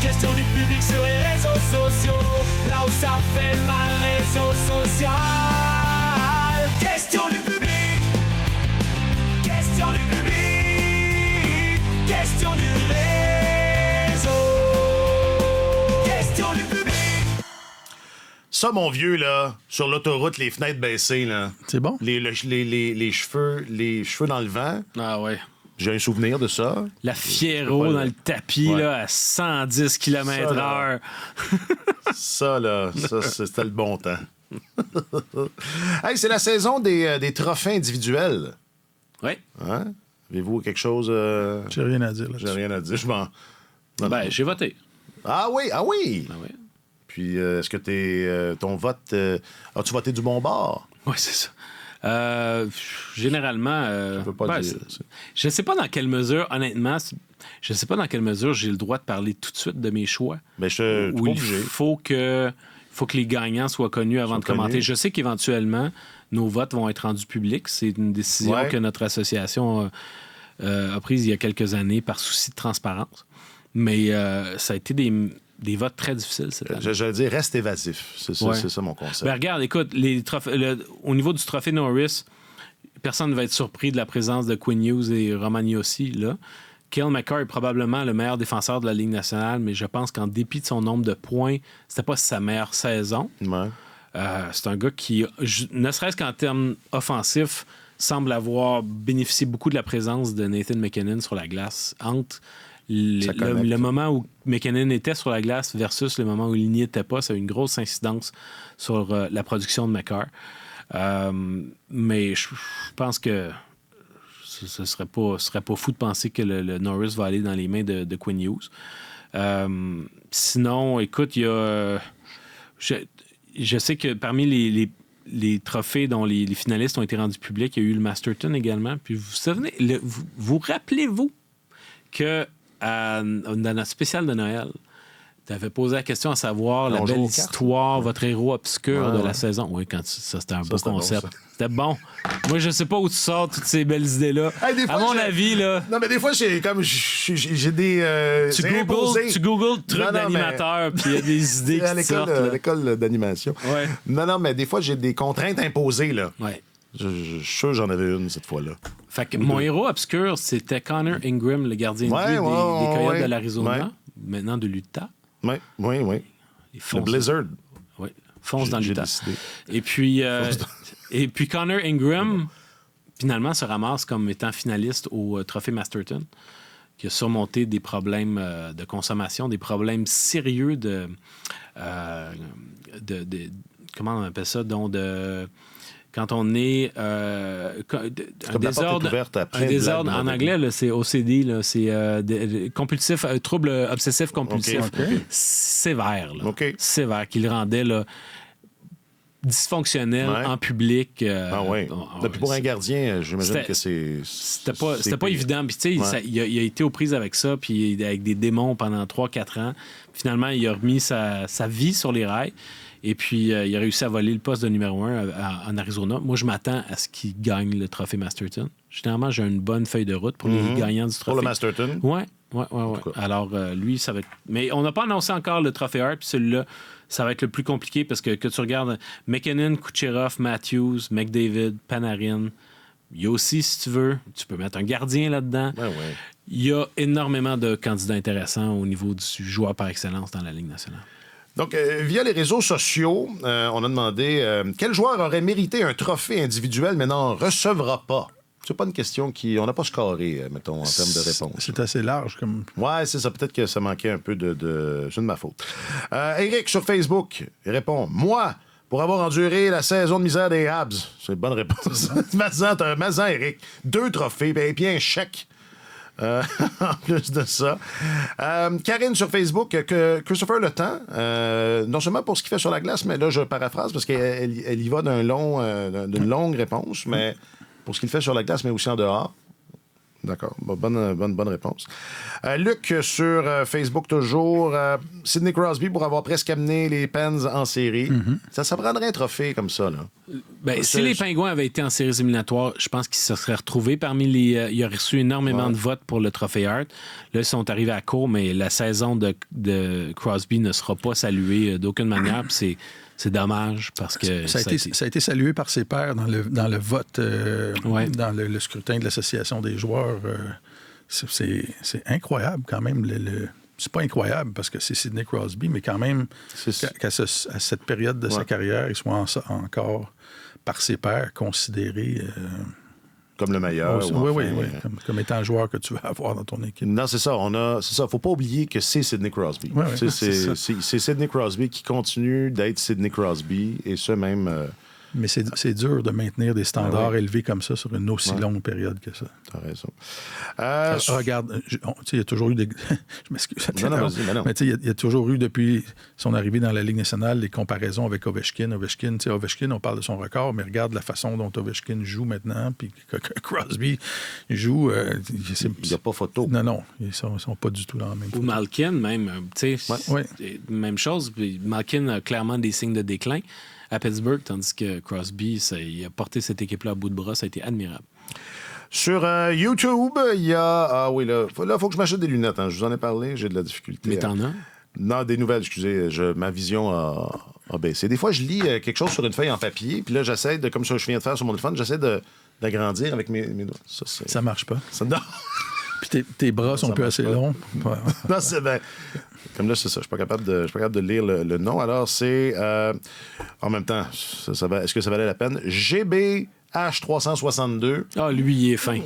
E: Question du public sur les réseaux sociaux. Là où ça fait mal, réseaux sociaux. Question du public. Question du public, question du réseau, question du public.
A: Ça, mon vieux, là, sur l'autoroute, les fenêtres baissées, là.
C: C'est bon?
A: Les cheveux dans le vent.
B: Ah ouais.
A: J'ai un souvenir de ça.
B: La Fiero dans le tapis, là, à 110 km/h.
A: Ça, c'était le bon temps. Hey, c'est la saison des trophées individuels.
B: Oui.
A: Hein? Avez-vous quelque chose...
C: J'ai rien à dire là-dessus.
A: J'ai rien à dire.
B: J'ai voté.
A: Ah oui?
B: Ah oui.
A: Puis, est-ce que ton vote... as-tu voté du bon bord?
B: Oui, c'est ça. Généralement...
A: je peux pas dire.
B: Je ne sais pas dans quelle mesure, honnêtement, je ne sais pas dans quelle mesure j'ai le droit de parler tout de suite de mes choix.
A: Mais
B: il faut que les gagnants soient connus avant de commenter. Je sais qu'éventuellement... Nos votes vont être rendus publics. C'est une décision que notre association a prise il y a quelques années par souci de transparence. Mais ça a été des votes très difficiles cette année.
A: J'allais dire, reste évasif. C'est ça mon concept.
B: Ben, regarde, écoute, au niveau du trophée Norris, personne ne va être surpris de la présence de Quinn Hughes et Roman Josi, là. Cale Makar est probablement le meilleur défenseur de la Ligue nationale, mais je pense qu'en dépit de son nombre de points, c'était pas sa meilleure saison.
A: Ouais.
B: C'est un gars qui, ne serait-ce qu'en termes offensifs, semble avoir bénéficié beaucoup de la présence de Nathan MacKinnon sur la glace entre le moment où MacKinnon était sur la glace versus le moment où il n'y était pas. Ça a eu une grosse incidence sur la production de Makar. Mais je pense que ce serait pas fou de penser que le Norris va aller dans les mains de Quinn Hughes. Sinon, écoute, il y a... Je sais que parmi les trophées dont les finalistes ont été rendus publics, il y a eu le Masterton également. Puis vous rappelez-vous que dans notre spécial de Noël, Tu avais posé la question à savoir
A: On
B: la
A: joue
B: belle
A: aux cartes.
B: histoire, votre héros obscur de
A: Ouais.
B: la saison. Oui, ça, c'était un beau
A: c'était bon,
B: concept.
A: ça.
B: C'était bon. Moi, je sais pas où tu sors toutes ces belles idées-là.
A: Hey, des fois,
B: à mon
A: j'ai-
B: avis, là,
A: Non, mais des fois, j'ai des.
B: tu
A: c'est imposé.
B: googles trucs
A: Non, non,
B: d'animateur, puis il y a des idées
A: C'est à
B: qui sortent.
A: l'école,
B: là.
A: l'école d'animation.
B: Ouais.
A: Non, mais des fois, j'ai des contraintes imposées, là.
B: Ouais.
A: Je suis sûr que j'en avais une cette fois-là.
B: Fait que mon héros obscur, c'était Connor Ingram, le gardien de
A: Ouais,
B: but des Coyotes
A: ouais.
B: de l'Arizona,
A: Ouais.
B: maintenant de l'Utah.
A: Oui.
B: Il
A: Le
B: fonce,
A: Blizzard.
B: ouais, fonce dans
A: J'ai
B: l'Utah.
A: décidé.
B: Et puis Connor Ingram, finalement, se ramasse comme étant finaliste au Trophée Masterton, qui a surmonté des problèmes de consommation, des problèmes sérieux de comment on appelle ça, donc de quand on est un
A: Comme la porte
B: désordre,
A: est ouverte à plein
B: un
A: de
B: désordre
A: blagues
B: en anglais, là, c'est OCD, là, c'est compulsif, trouble obsessif compulsif,
A: OK.
B: sévère, là,
A: OK.
B: sévère, qui le rendait là, dysfonctionnel
A: Ouais.
B: en public.
A: Ah oui. Depuis pour un gardien, j'imagine
B: C'était-
A: que c'est.
B: C'était pas évident. Puis, tu sais,
A: Ouais.
B: il a été aux prises avec ça, puis avec des démons pendant 3-4 ans. Finalement, il a remis sa vie sur les rails. Et puis, il a réussi à voler le poste de numéro 1 en Arizona. Moi, je m'attends à ce qu'il gagne le trophée Masterton. Généralement, j'ai une bonne feuille de route pour les gagnants du trophée.
A: Pour le Masterton.
B: Ouais.
A: tout cas.
B: Alors, lui, ça va être. Mais on n'a pas annoncé encore le trophée Hart, puis celui-là, ça va être le plus compliqué parce que tu regardes McKinnon, Kucherov, Matthews, McDavid, Panarin. Il y a aussi, si tu veux, tu peux mettre un gardien là-dedans.
A: Ouais.
B: Il y a énormément de candidats intéressants au niveau du joueur par excellence dans la Ligue nationale.
A: Donc, via les réseaux sociaux, on a demandé quel joueur aurait mérité un trophée individuel mais n'en recevra pas. C'est pas une question on n'a pas scoré, mettons, en termes de réponse.
C: C'est assez large comme.
A: Ouais, c'est ça. Peut-être que ça manquait un peu de... C'est de ma faute. Eric, sur Facebook, il répond « Moi, pour avoir enduré la saison de misère des Habs. » C'est une bonne réponse. Mazan, Eric. 2 trophées, et puis un chèque. En plus de ça. Karine sur Facebook, que Christopher Le Temps, non seulement pour ce qu'il fait sur la glace, mais là, je paraphrase parce qu'elle y va d'une longue réponse, mais pour ce qu'il fait sur la glace, mais aussi en dehors. D'accord. Bonne réponse. Luc, sur Facebook toujours. Sidney Crosby pour avoir presque amené les Pens en série. Ça prendrait un trophée comme ça, là.
B: Ben, si les Pingouins avaient été en séries éliminatoires, je pense qu'ils se seraient retrouvés parmi les. Il aurait reçu énormément de votes pour le trophée Hart. Là, ils sont arrivés à court, mais la saison de Crosby ne sera pas saluée d'aucune manière. Puis c'est dommage parce que
C: Ça a été salué par ses pairs dans le vote,
B: Ouais.
C: dans le scrutin de l'Association des joueurs. C'est incroyable quand même. C'est pas incroyable parce que c'est Sidney Crosby, mais quand même qu'à cette période de sa carrière, il soit encore par ses pairs considéré
A: Comme le meilleur.
C: oui, comme étant un joueur que tu veux avoir dans ton équipe.
A: Non, c'est ça. Faut pas oublier que c'est Sidney Crosby.
C: Ouais,
A: c'est
C: ça.
A: Sidney Crosby qui continue d'être Sidney Crosby et ce même.
C: Mais c'est dur de maintenir des standards élevés comme ça sur une aussi longue période que ça.
A: T'as raison.
C: Regarde, il y a toujours eu des. Je m'excuse.
A: Non, vas-y, mais non.
C: Mais il y a toujours eu, depuis son arrivée dans la Ligue nationale, des comparaisons avec Ovechkin. Ovechkin, on parle de son record, mais regarde la façon dont Ovechkin joue maintenant, puis que Crosby joue.
A: Il n'y a pas photo.
C: Non, ils sont pas du tout dans la même
B: Ou
C: photo.
B: Malkin, même. Tu sais,
C: Ouais.
B: même chose. Puis Malkin a clairement des signes de déclin à Pittsburgh, tandis que Crosby, il a porté cette équipe-là à bout de bras. Ça a été admirable.
A: Sur YouTube, il y a. Ah oui, là, faut que je m'achète des lunettes. Hein. Je vous en ai parlé, j'ai de la difficulté.
B: Mais t'en as?
A: Non, des nouvelles, excusez. Ma vision a baissé. Des fois, je lis quelque chose sur une feuille en papier, puis là, j'essaie de, comme ça, je viens de faire sur mon téléphone, j'essaie d'agrandir avec mes doigts.
C: Ça marche pas.
A: Non.
C: Puis tes bras sont un peu assez longs. Ouais.
A: Non, c'est bien. Comme là, c'est ça. Je suis pas capable de lire le nom. Alors, c'est. En même temps, est-ce que ça valait la peine? GBH362.
B: Ah, lui, il est fin.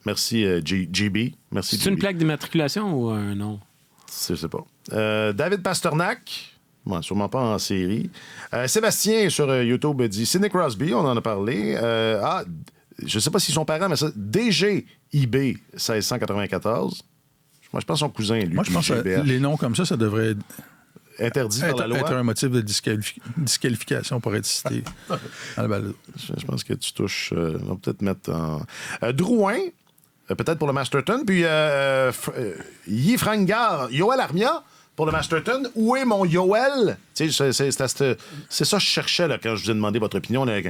A: Merci, GB. Merci,
B: C'est une
A: GB.
B: plaque d'immatriculation ou un nom?
A: Je sais pas. David Pasternak. Bon, sûrement pas en série. Sébastien, sur YouTube, dit Sidney Crosby. On en a parlé. Je sais pas s'ils sont parents, mais ça. DGIB 1694. Moi, je pense son cousin, lui.
C: Moi, je pense que
A: GBH.
C: les noms comme ça devrait
A: Interdit par la loi.
C: être un motif de disqualification pour être cité à la balade.
A: Je pense que tu touches. On va peut-être mettre en. Drouin, peut-être pour le Masterton. Puis Yves Frangar, Yoel Armia pour le Masterton. Où est mon Yoel? Tu sais, c'est ça que je cherchais là, quand je vous ai demandé votre opinion. Là, un coup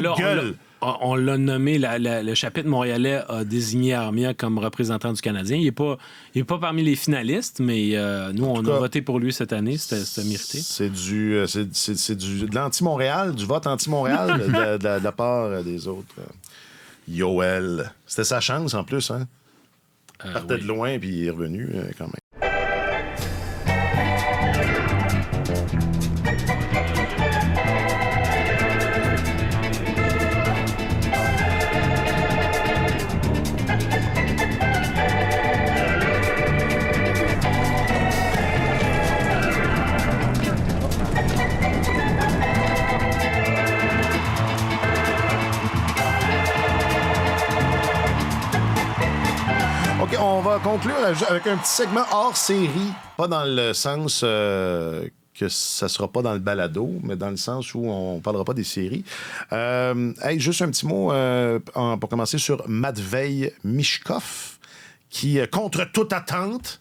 A: de gueule.
B: On l'a nommé, le chapitre montréalais a désigné Armia comme représentant du Canadien. Il n'est pas parmi les finalistes, mais nous, on a voté pour lui cette année. C'était mérité.
A: C'est de l'anti-Montréal, du vote anti-Montréal de la part des autres. Yoel. C'était sa chance en plus, hein? Il partait de loin puis il est revenu quand même. On va conclure avec un petit segment hors série, pas dans le sens que ça sera pas dans le balado, mais dans le sens où on parlera pas des séries. Juste un petit mot pour commencer sur Matvei Michkov, qui, contre toute attente,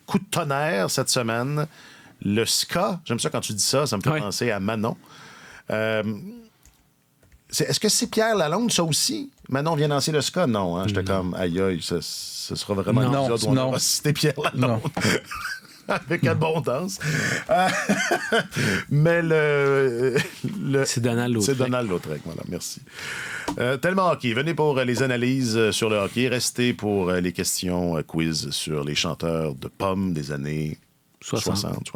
A: coup de tonnerre cette semaine, le ska, j'aime ça quand tu dis ça, ça me fait penser à Manon. Est-ce que c'est Pierre Lalonde, ça aussi? Manon vient lancer le ska? Non, hein? J'étais comme, aïe, ce sera vraiment un épisode où on va citer Pierre Lalonde. Avec abondance. Mais
B: c'est Donald Lautrec.
A: C'est Donald Lautrec, voilà, merci. Tellement hockey. Venez pour les analyses sur le hockey. Restez pour les questions quiz sur les chanteurs de pommes des années 60.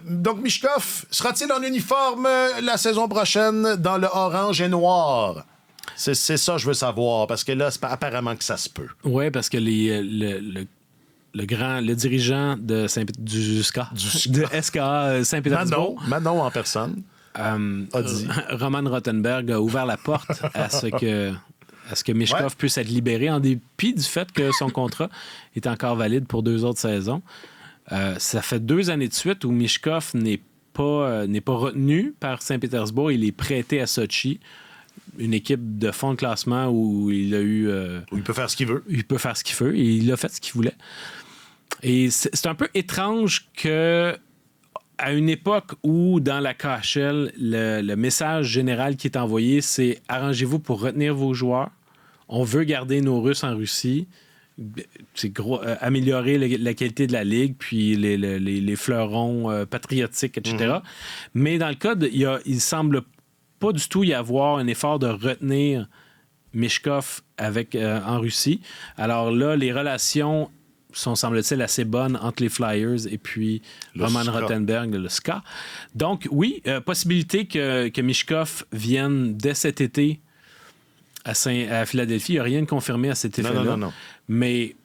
A: Donc, Michkov, sera-t-il en uniforme la saison prochaine dans le orange et noir? C'est ça que je veux savoir, parce que là, c'est apparemment que ça se peut.
B: Oui, parce que le dirigeant de du SKA Saint-Pétersbourg,
A: Manon en personne, a dit.
B: Roman Rottenberg a ouvert la porte à ce que Michkov puisse être libéré en dépit du fait que son contrat est encore valide pour 2 autres saisons. Ça fait 2 années de suite où Michkov n'est pas retenu par Saint-Pétersbourg. Il est prêté à Sochi, une équipe de fond de classement où il a eu...
A: où il peut faire ce qu'il veut.
B: Il peut faire ce qu'il veut et il a fait ce qu'il voulait. Et c'est un peu étrange que, à une époque où, dans la KHL, le message général qui est envoyé, c'est « Arrangez-vous pour retenir vos joueurs. On veut garder nos Russes en Russie. » C'est améliorer la qualité de la ligue, puis les fleurons patriotiques, etc. Mais dans le cas, il semble pas du tout y avoir un effort de retenir Michkov en Russie. Alors là, les relations sont, semble-t-il, assez bonnes entre les Flyers et puis Roman Rottenberg, le SKA. Donc, oui, possibilité que Michkov vienne dès cet été à Philadelphie. Il n'y a rien de confirmé à cet effet-là.
A: Non.
B: Mais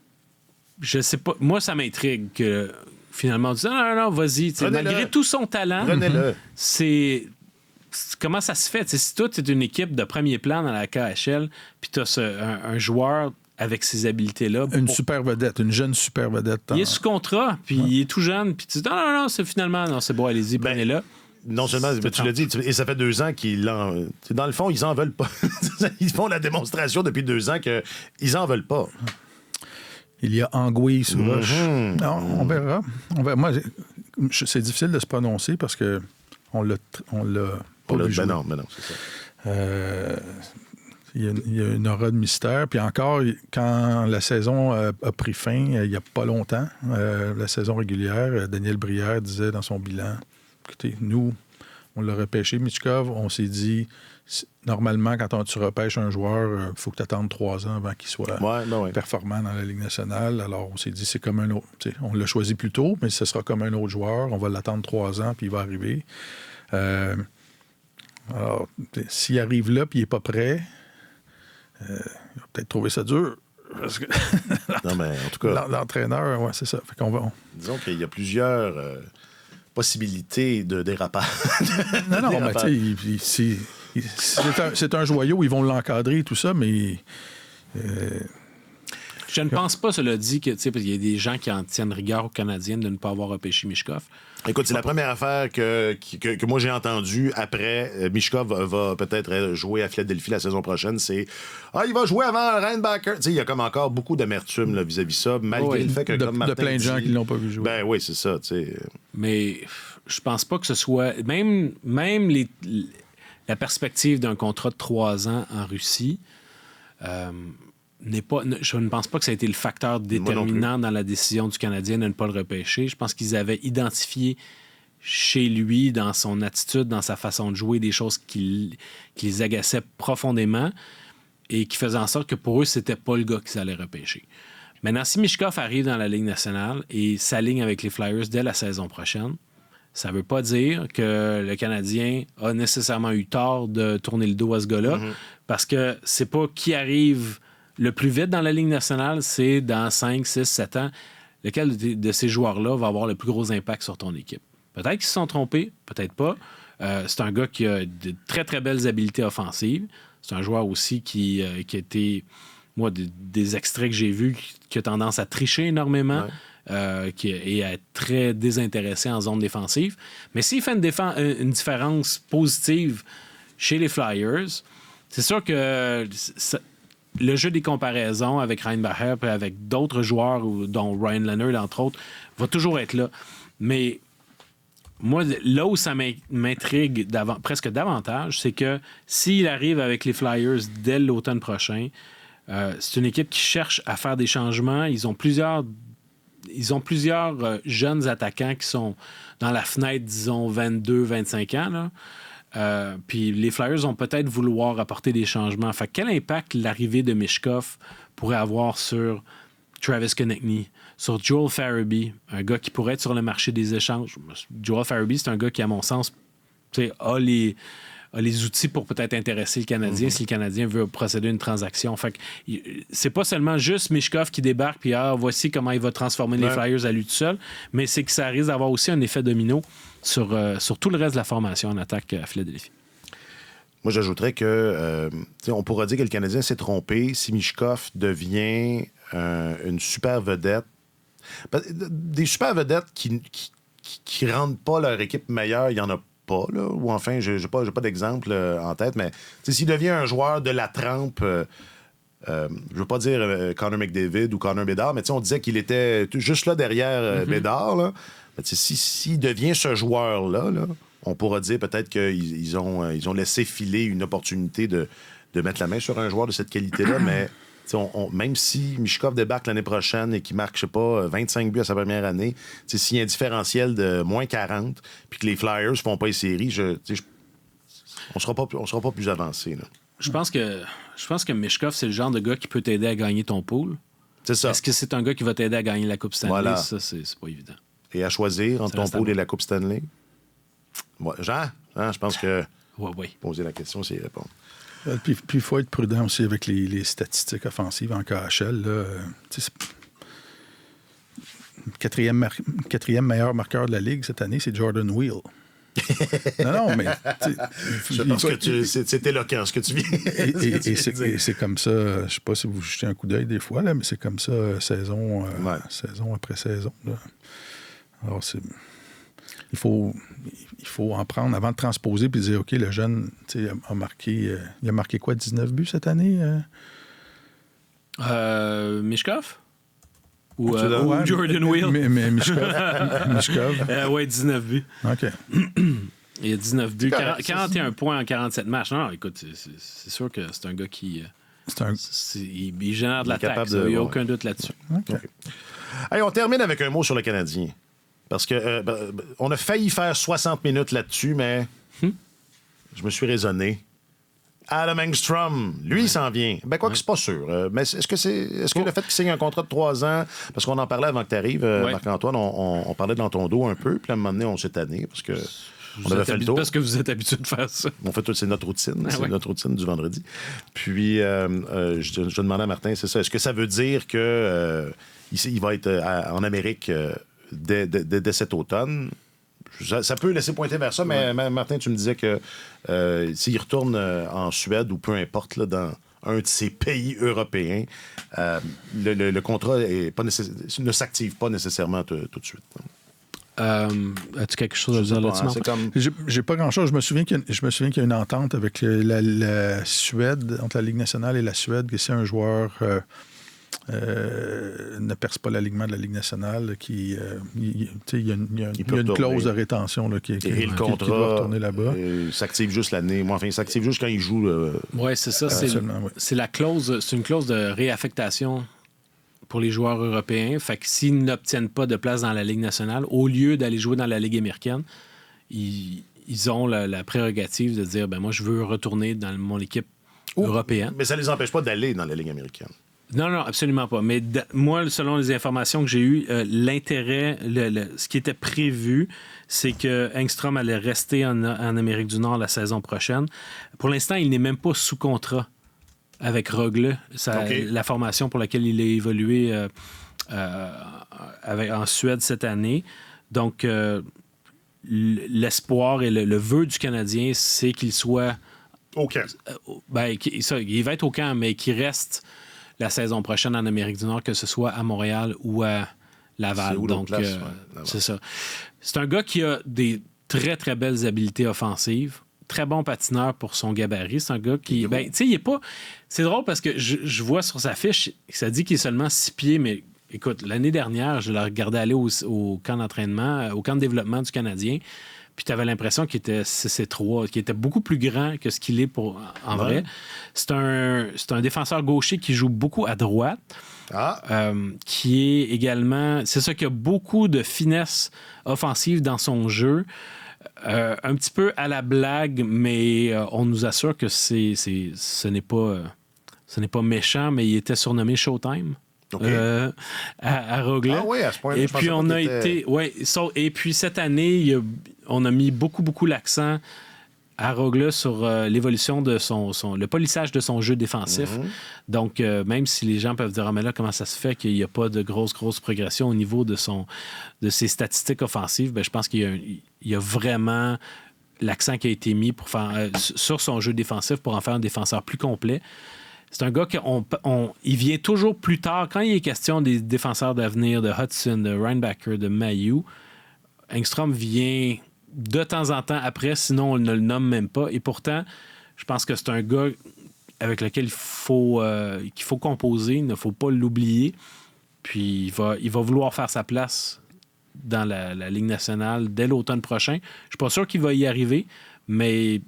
B: je sais pas. Moi, ça m'intrigue que finalement on dise non, vas-y. Malgré tout son talent, comment ça se fait? Si toi, tu es une équipe de premier plan dans la KHL, puis tu as un joueur avec ces habiletés-là.
C: Super vedette, une jeune super vedette.
B: Il est sous contrat, puis il est tout jeune, puis tu dis non, c'est bon, allez-y, prenez-le.
A: Non seulement, tu l'as dit, et ça fait 2 ans qu'ils l'en... Dans le fond, ils en veulent pas. Ils font la démonstration depuis 2 ans qu'ils en veulent pas.
C: Il y a anguille sous roche. Non, on verra. Moi, c'est difficile de se prononcer parce que on l'a pas vu jouer.
A: Non, c'est ça.
C: Il y a une aura de mystère. Puis encore, quand la saison a pris fin, il n'y a pas longtemps, la saison régulière, Daniel Brière disait dans son bilan, écoutez, nous, on l'a repêché, Michkov, on s'est dit, normalement, quand tu repêches un joueur, il faut que tu attendes 3 ans avant qu'il soit performant dans la Ligue nationale. Alors, on s'est dit, c'est comme un autre. On l'a choisi plus tôt, mais ce sera comme un autre joueur. On va l'attendre 3 ans, puis il va arriver. Alors, s'il arrive là, puis il n'est pas prêt, il va peut-être trouver ça dur. Parce que
A: non, mais en tout cas...
C: L'entraîneur, c'est ça. Fait
A: disons qu'il y a plusieurs possibilités de dérapage.
C: Non, mais tu sais, c'est un joyau, ils vont l'encadrer et tout ça, mais...
B: Je ne pense pas, cela dit, que il y a des gens qui en tiennent rigueur aux Canadiens de ne pas avoir repêché Michkov.
A: Écoute, c'est la première affaire que moi j'ai entendue après. Michkov va peut-être jouer à Philadelphie la saison prochaine. C'est il va jouer avant Reinbacher. Il y a comme encore beaucoup d'amertume là, vis-à-vis ça, malgré le fait que comme Martin
C: de plein de gens qui l'ont pas vu jouer.
A: Ben oui, c'est ça.
B: Mais je pense pas que ce soit. Même la perspective d'un contrat de 3 ans en Russie. Je ne pense pas que ça a été le facteur déterminant dans la décision du Canadien de ne pas le repêcher. Je pense qu'ils avaient identifié chez lui, dans son attitude, dans sa façon de jouer, des choses qui les agaçaient profondément et qui faisaient en sorte que pour eux, c'était pas le gars qu'ils allaient repêcher. Maintenant, si Michkov arrive dans la Ligue nationale et s'aligne avec les Flyers dès la saison prochaine, ça ne veut pas dire que le Canadien a nécessairement eu tort de tourner le dos à ce gars-là, parce que c'est pas qui arrive le plus vite dans la Ligue nationale, c'est dans 5, 6, 7 ans, lequel de ces joueurs-là va avoir le plus gros impact sur ton équipe. Peut-être qu'ils se sont trompés, peut-être pas. C'est un gars qui a de très, très belles habiletés offensives. C'est un joueur aussi qui a été, moi, des extraits que j'ai vus, qui a tendance à tricher énormément. Et à être très désintéressé en zone défensive. Mais s'il fait une différence positive chez les Flyers, c'est sûr que le jeu des comparaisons avec Reinbacher et avec d'autres joueurs, dont Ryan Leonard, entre autres, va toujours être là. Mais moi, là où ça m'intrigue presque davantage, c'est que s'il arrive avec les Flyers dès l'automne prochain, c'est une équipe qui cherche à faire des changements. Ils ont plusieurs jeunes attaquants qui sont dans la fenêtre, disons, 22-25 ans. Là. Puis les Flyers vont peut-être vouloir apporter des changements. Fait quel impact l'arrivée de Michkov pourrait avoir sur Travis Konechny, sur Joel Farabee, un gars qui pourrait être sur le marché des échanges? Joel Farabee, c'est un gars qui, à mon sens, a les outils pour peut-être intéresser le Canadien si le Canadien veut procéder à une transaction. Fait que c'est pas seulement juste Michkov qui débarque puis voici comment il va transformer les Flyers à lui tout seul, mais c'est que ça risque d'avoir aussi un effet domino sur tout le reste de la formation en attaque à Philadelphie.
A: Moi, j'ajouterais que on pourra dire que le Canadien s'est trompé si Michkov devient une super vedette. Des super vedettes qui rendent pas leur équipe meilleure, il y en a pas, là, ou enfin, j'ai pas d'exemple en tête, mais s'il devient un joueur de la trempe, je veux pas dire Connor McDavid ou Connor Bedard, mais on disait qu'il était juste là derrière Bedard, là. S'il devient ce joueur-là, là, on pourra dire peut-être qu'ils ont laissé filer une opportunité de mettre la main sur un joueur de cette qualité-là, mais même si Michkov débarque l'année prochaine et qu'il marque, je sais pas, 25 buts à sa première année, s'il y a un différentiel de moins 40 puis que les Flyers font pas les séries, on sera pas plus avancé. Là.
B: Je pense que Michkov, c'est le genre de gars qui peut t'aider à gagner ton pool.
A: C'est ça.
B: Est-ce que c'est un gars qui va t'aider à gagner la Coupe Stanley?
A: Voilà.
B: Ça, c'est pas évident.
A: Et à choisir entre ton pool et la Coupe Stanley? Ouais, Jean, je pense que poser la question, c'est y répondre.
C: Puis il faut être prudent aussi avec les statistiques offensives en KHL. Là. Quatrième meilleur marqueur de la Ligue cette année, c'est Jordan Wheel. non, mais...
A: Je pense que c'est éloquent ce que tu viens.
C: Et c'est comme ça, je sais pas si vous jetez un coup d'œil des fois, là, mais c'est comme ça saison après saison. Là. Alors, il faut en prendre avant de transposer puis dire, OK, le jeune a marqué... il a marqué quoi, 19 buts cette année?
B: Michkov? Ou Jordan Wheel?
C: Mais Michkov.
B: Oui, 19 buts.
C: OK.
B: Il y a 19 buts. 41 points en 47 matchs. Non, écoute, c'est sûr que c'est un gars qui... il génère de l'attaque. Il n'y a aucun doute là-dessus.
C: Okay.
A: Allez, on termine avec un mot sur le Canadien. Parce que on a failli faire 60 minutes là-dessus, mais je me suis raisonné. Adam Engstrom, lui, il s'en vient. Ben, quoi que c'est pas sûr. Mais est-ce que le fait qu'il signe un contrat de 3 ans, parce qu'on en parlait avant que tu arrives, Marc-Antoine, on parlait dans ton dos un peu, puis à un moment donné, on s'est tanné, parce que on avait fait le tour.
B: Parce que vous êtes habitué de faire ça.
A: On fait tout, c'est notre routine. C'est notre routine du vendredi. Puis, je demandais à Martin, c'est ça, est-ce que ça veut dire que il va être en Amérique dès cet automne? Ça peut laisser pointer vers ça, mais Martin, tu me disais que s'il retourne en Suède ou peu importe, là, dans un de ces pays européens, le contrat ne s'active pas nécessairement tout de suite.
B: As-tu quelque chose à dire là-dessus?
A: C'est comme...
C: J'ai pas grand-chose. Je me souviens qu'il y a une entente avec la Suède, entre la Ligue nationale et la Suède, que si un joueur ne perce pas l'alignement de la Ligue nationale, il y a une clause de rétention là, qui
A: le contrat
C: doit retourner là-bas.
A: S'active juste l'année. Il s'active juste quand il joue.
B: Oui, c'est ça. C'est la clause. C'est une clause de réaffectation pour les joueurs européens. Fait que s'ils n'obtiennent pas de place dans la Ligue nationale, au lieu d'aller jouer dans la Ligue américaine, ils ont la prérogative de dire moi, je veux retourner dans mon équipe européenne.
A: Mais ça ne les empêche pas d'aller dans la Ligue américaine.
B: Non, absolument pas. Mais moi, selon les informations que j'ai eues, l'intérêt, ce qui était prévu, c'est que Engstrom allait rester en Amérique du Nord la saison prochaine. Pour l'instant, il n'est même pas sous contrat avec Rögle, la formation pour laquelle il a évolué en Suède cette année. Donc, l'espoir et le vœu du Canadien, c'est qu'il soit...
A: Au camp.
B: Il va être au camp, mais qu'il reste la saison prochaine en Amérique du Nord, que ce soit à Montréal ou à Laval. Donc, c'est ça. C'est un gars qui a des très, très belles habiletés offensives. Très bon patineur pour son gabarit. C'est un gars qui... il est pas... C'est drôle parce que je vois sur sa fiche, ça dit qu'il est seulement 6 pieds, mais écoute, l'année dernière, je l'ai regardé aller au camp d'entraînement, au camp de développement du Canadien, puis tu avais l'impression qu'il était 6'3", qu'il était beaucoup plus grand que ce qu'il est en vrai. C'est un défenseur gaucher qui joue beaucoup à droite, qui est également... C'est ça, qui a beaucoup de finesse offensive dans son jeu. Un petit peu à la blague, mais on nous assure que ce n'est pas méchant, mais il était surnommé Showtime.
A: Okay.
B: À Rögle.
A: Ah oui, à ce point.
B: Et puis on a été... et puis cette année, on a mis beaucoup l'accent à Rögle sur l'évolution de le polissage de son jeu défensif. Mm-hmm. Donc, même si les gens peuvent dire mais là, comment ça se fait qu'il n'y a pas de grosse progression au niveau de ses statistiques offensives, je pense qu'il y a vraiment l'accent qui a été mis sur son jeu défensif pour en faire un défenseur plus complet. C'est un gars il vient toujours plus tard. Quand il est question des défenseurs d'avenir, de Hudson, de Reinbacher, de Mailloux, Engstrom vient de temps en temps après, sinon on ne le nomme même pas. Et pourtant, je pense que c'est un gars avec lequel qu'il faut composer, il ne faut pas l'oublier. Puis il va vouloir faire sa place dans la Ligue nationale dès l'automne prochain. Je ne suis pas sûr qu'il va y arriver, mais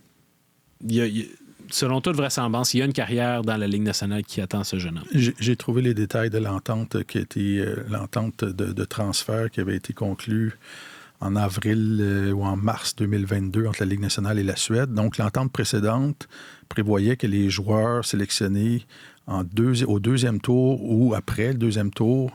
B: selon toute vraisemblance, il y a une carrière dans la Ligue nationale qui attend ce jeune homme.
C: J'ai trouvé les détails de l'entente qui a été l'entente de transfert qui avait été conclue en avril ou en mars 2022 entre la Ligue nationale et la Suède. Donc, l'entente précédente prévoyait que les joueurs sélectionnés au deuxième tour ou après le deuxième tour,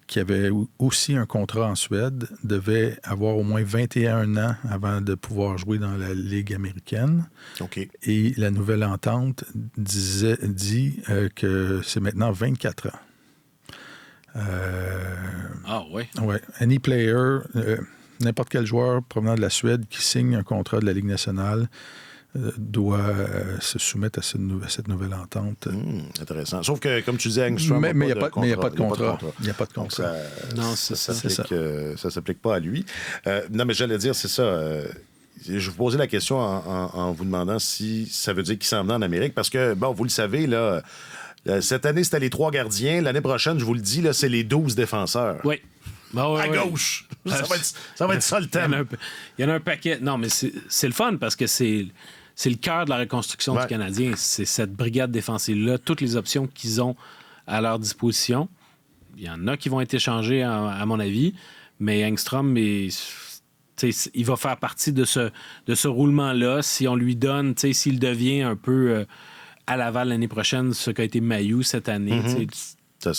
C: qui avaient aussi un contrat en Suède, devaient avoir au moins 21 ans avant de pouvoir jouer dans la Ligue américaine.
A: Okay.
C: Et la nouvelle entente dit que c'est maintenant 24 ans.
B: Oui?
C: Oui. Any player... n'importe quel joueur provenant de la Suède qui signe un contrat de la Ligue nationale doit se soumettre à cette nouvelle entente.
A: Intéressant. Sauf que, comme tu disais, Engstrom
C: mais il n'y a pas de contrat. Il n'y a pas de contrat.
B: Non, c'est ça.
A: Ça s'applique pas à lui. Non, mais j'allais dire, c'est ça. Je vous posais la question en vous demandant si ça veut dire qu'il s'en venait en Amérique, parce que, vous le savez, là, cette année, c'était les 3 gardiens. L'année prochaine, je vous le dis, là, c'est les 12 défenseurs.
B: Oui. À
A: gauche. Ça va être ça le thème.
B: Il y en a un paquet. Non, mais c'est le fun parce que c'est le cœur de la reconstruction du Canadien. C'est cette brigade défensive-là, toutes les options qu'ils ont à leur disposition. Il y en a qui vont être échangées, à mon avis, mais Engstrom, il va faire partie de ce roulement-là. Si on lui donne, s'il devient un peu à Laval l'année prochaine, ce qu'a été Mailloux cette année, c'est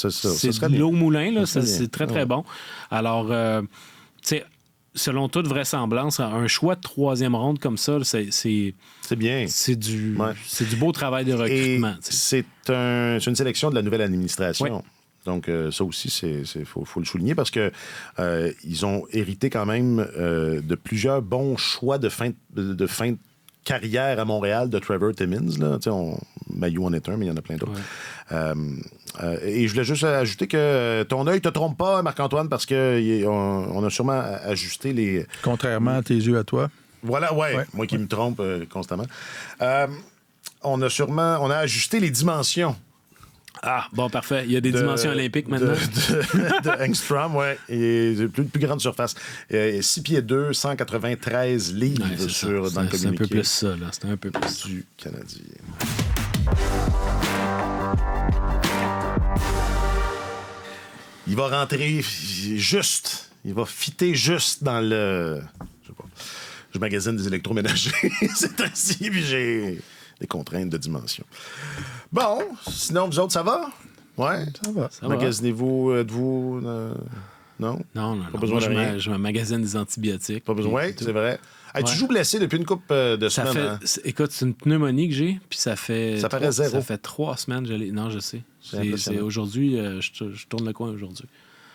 B: de l'eau au moulin, là. C'est très, très bon. Alors, selon toute vraisemblance, un choix de 3e ronde comme ça, c'est
A: bien.
B: C'est du beau travail de recrutement.
A: C'est une sélection de la nouvelle administration. Oui. Donc, ça aussi, faut le souligner parce que ils ont hérité quand même de plusieurs bons choix de fin de carrière à Montréal de Trevor Timmins. Là. Mailloux en est un, mais il y en a plein d'autres. Et je voulais juste ajouter que ton œil te trompe pas, Marc-Antoine, parce qu'on a sûrement ajusté les...
C: Contrairement à tes yeux à toi.
A: Voilà, moi qui me trompe constamment. On a ajusté les dimensions.
B: Ah, bon, parfait. Il y a des dimensions olympiques maintenant.
A: De Engstrom, oui. Et de plus grande surface. 6 pieds 2, 193 livres dans le communiqué.
B: C'est un peu plus ça, là. C'est un peu plus
A: du Canadien. Il va rentrer juste. Il va fitter juste dans le... Je sais pas. Je magasine des électroménagers. C'est ainsi, puis j'ai des contraintes de dimension. Bon, sinon, vous autres, ça va? Ouais?
C: Ça va.
A: Magasinez-vous, êtes-vous... Non?
B: Non.
A: Pas besoin de rien.
B: Je me magasine des antibiotiques.
A: Pas besoin, oui, c'est vrai. Hey, tu joues blessé depuis une couple de semaines.
B: Écoute, c'est une pneumonie que j'ai, puis ça fait...
A: Ça paraît zéro.
B: Ça fait 3 semaines. Non, je sais. C'est aujourd'hui, je tourne le coin aujourd'hui.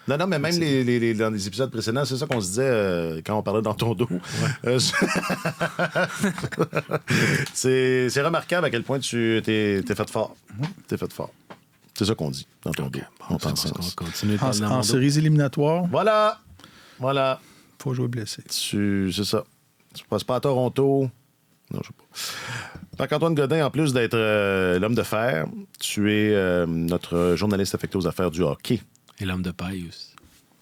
A: Non, mais même dans les épisodes précédents, c'est ça qu'on se disait quand on parlait dans ton dos. Ouais. C'est remarquable à quel point t'es fait fort. T'es fait fort. C'est ça qu'on dit dans ton dos.
B: Bon, on continue
C: en séries éliminatoires.
A: Voilà.
C: Faut jouer blessé.
A: C'est ça. Tu passes pas à Toronto. Non, je sais pas. Marc-Antoine Godin, en plus d'être l'homme de fer, tu es notre journaliste affecté aux affaires du hockey.
B: Et l'homme de paille aussi.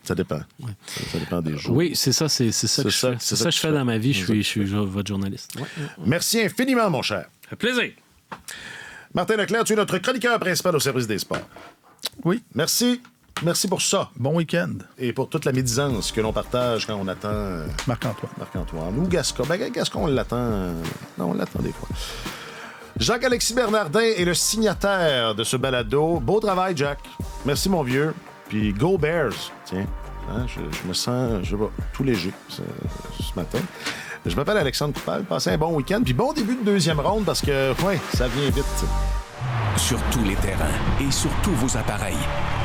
A: Ça dépend. Ouais. Ça dépend des jours.
B: Oui, c'est ça que je fais dans ma vie. Je suis votre journaliste. Ouais.
A: Merci infiniment, mon cher.
B: Ça fait plaisir.
A: Martin Leclerc, tu es notre chroniqueur principal au service des sports.
C: Oui.
A: Merci. Merci pour ça.
C: Bon week-end.
A: Et pour toute la médisance que l'on partage quand on attend... Marc-Antoine. Ou Gascon. Gascon, on l'attend... Non, on l'attend des fois. Jacques-Alexis Bernardin est le signataire de ce balado. Beau travail, Jack. Merci, mon vieux. Puis go Bears. Tiens, hein, je me sens, je sais pas, tout léger ce matin. Je m'appelle Alexandre Coupal. Passez un bon week-end. Puis bon début de deuxième ronde parce que, ça vient vite.
F: Sur tous les terrains et sur tous vos appareils.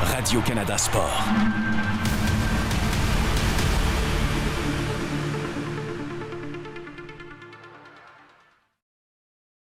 F: Radio-Canada Sport.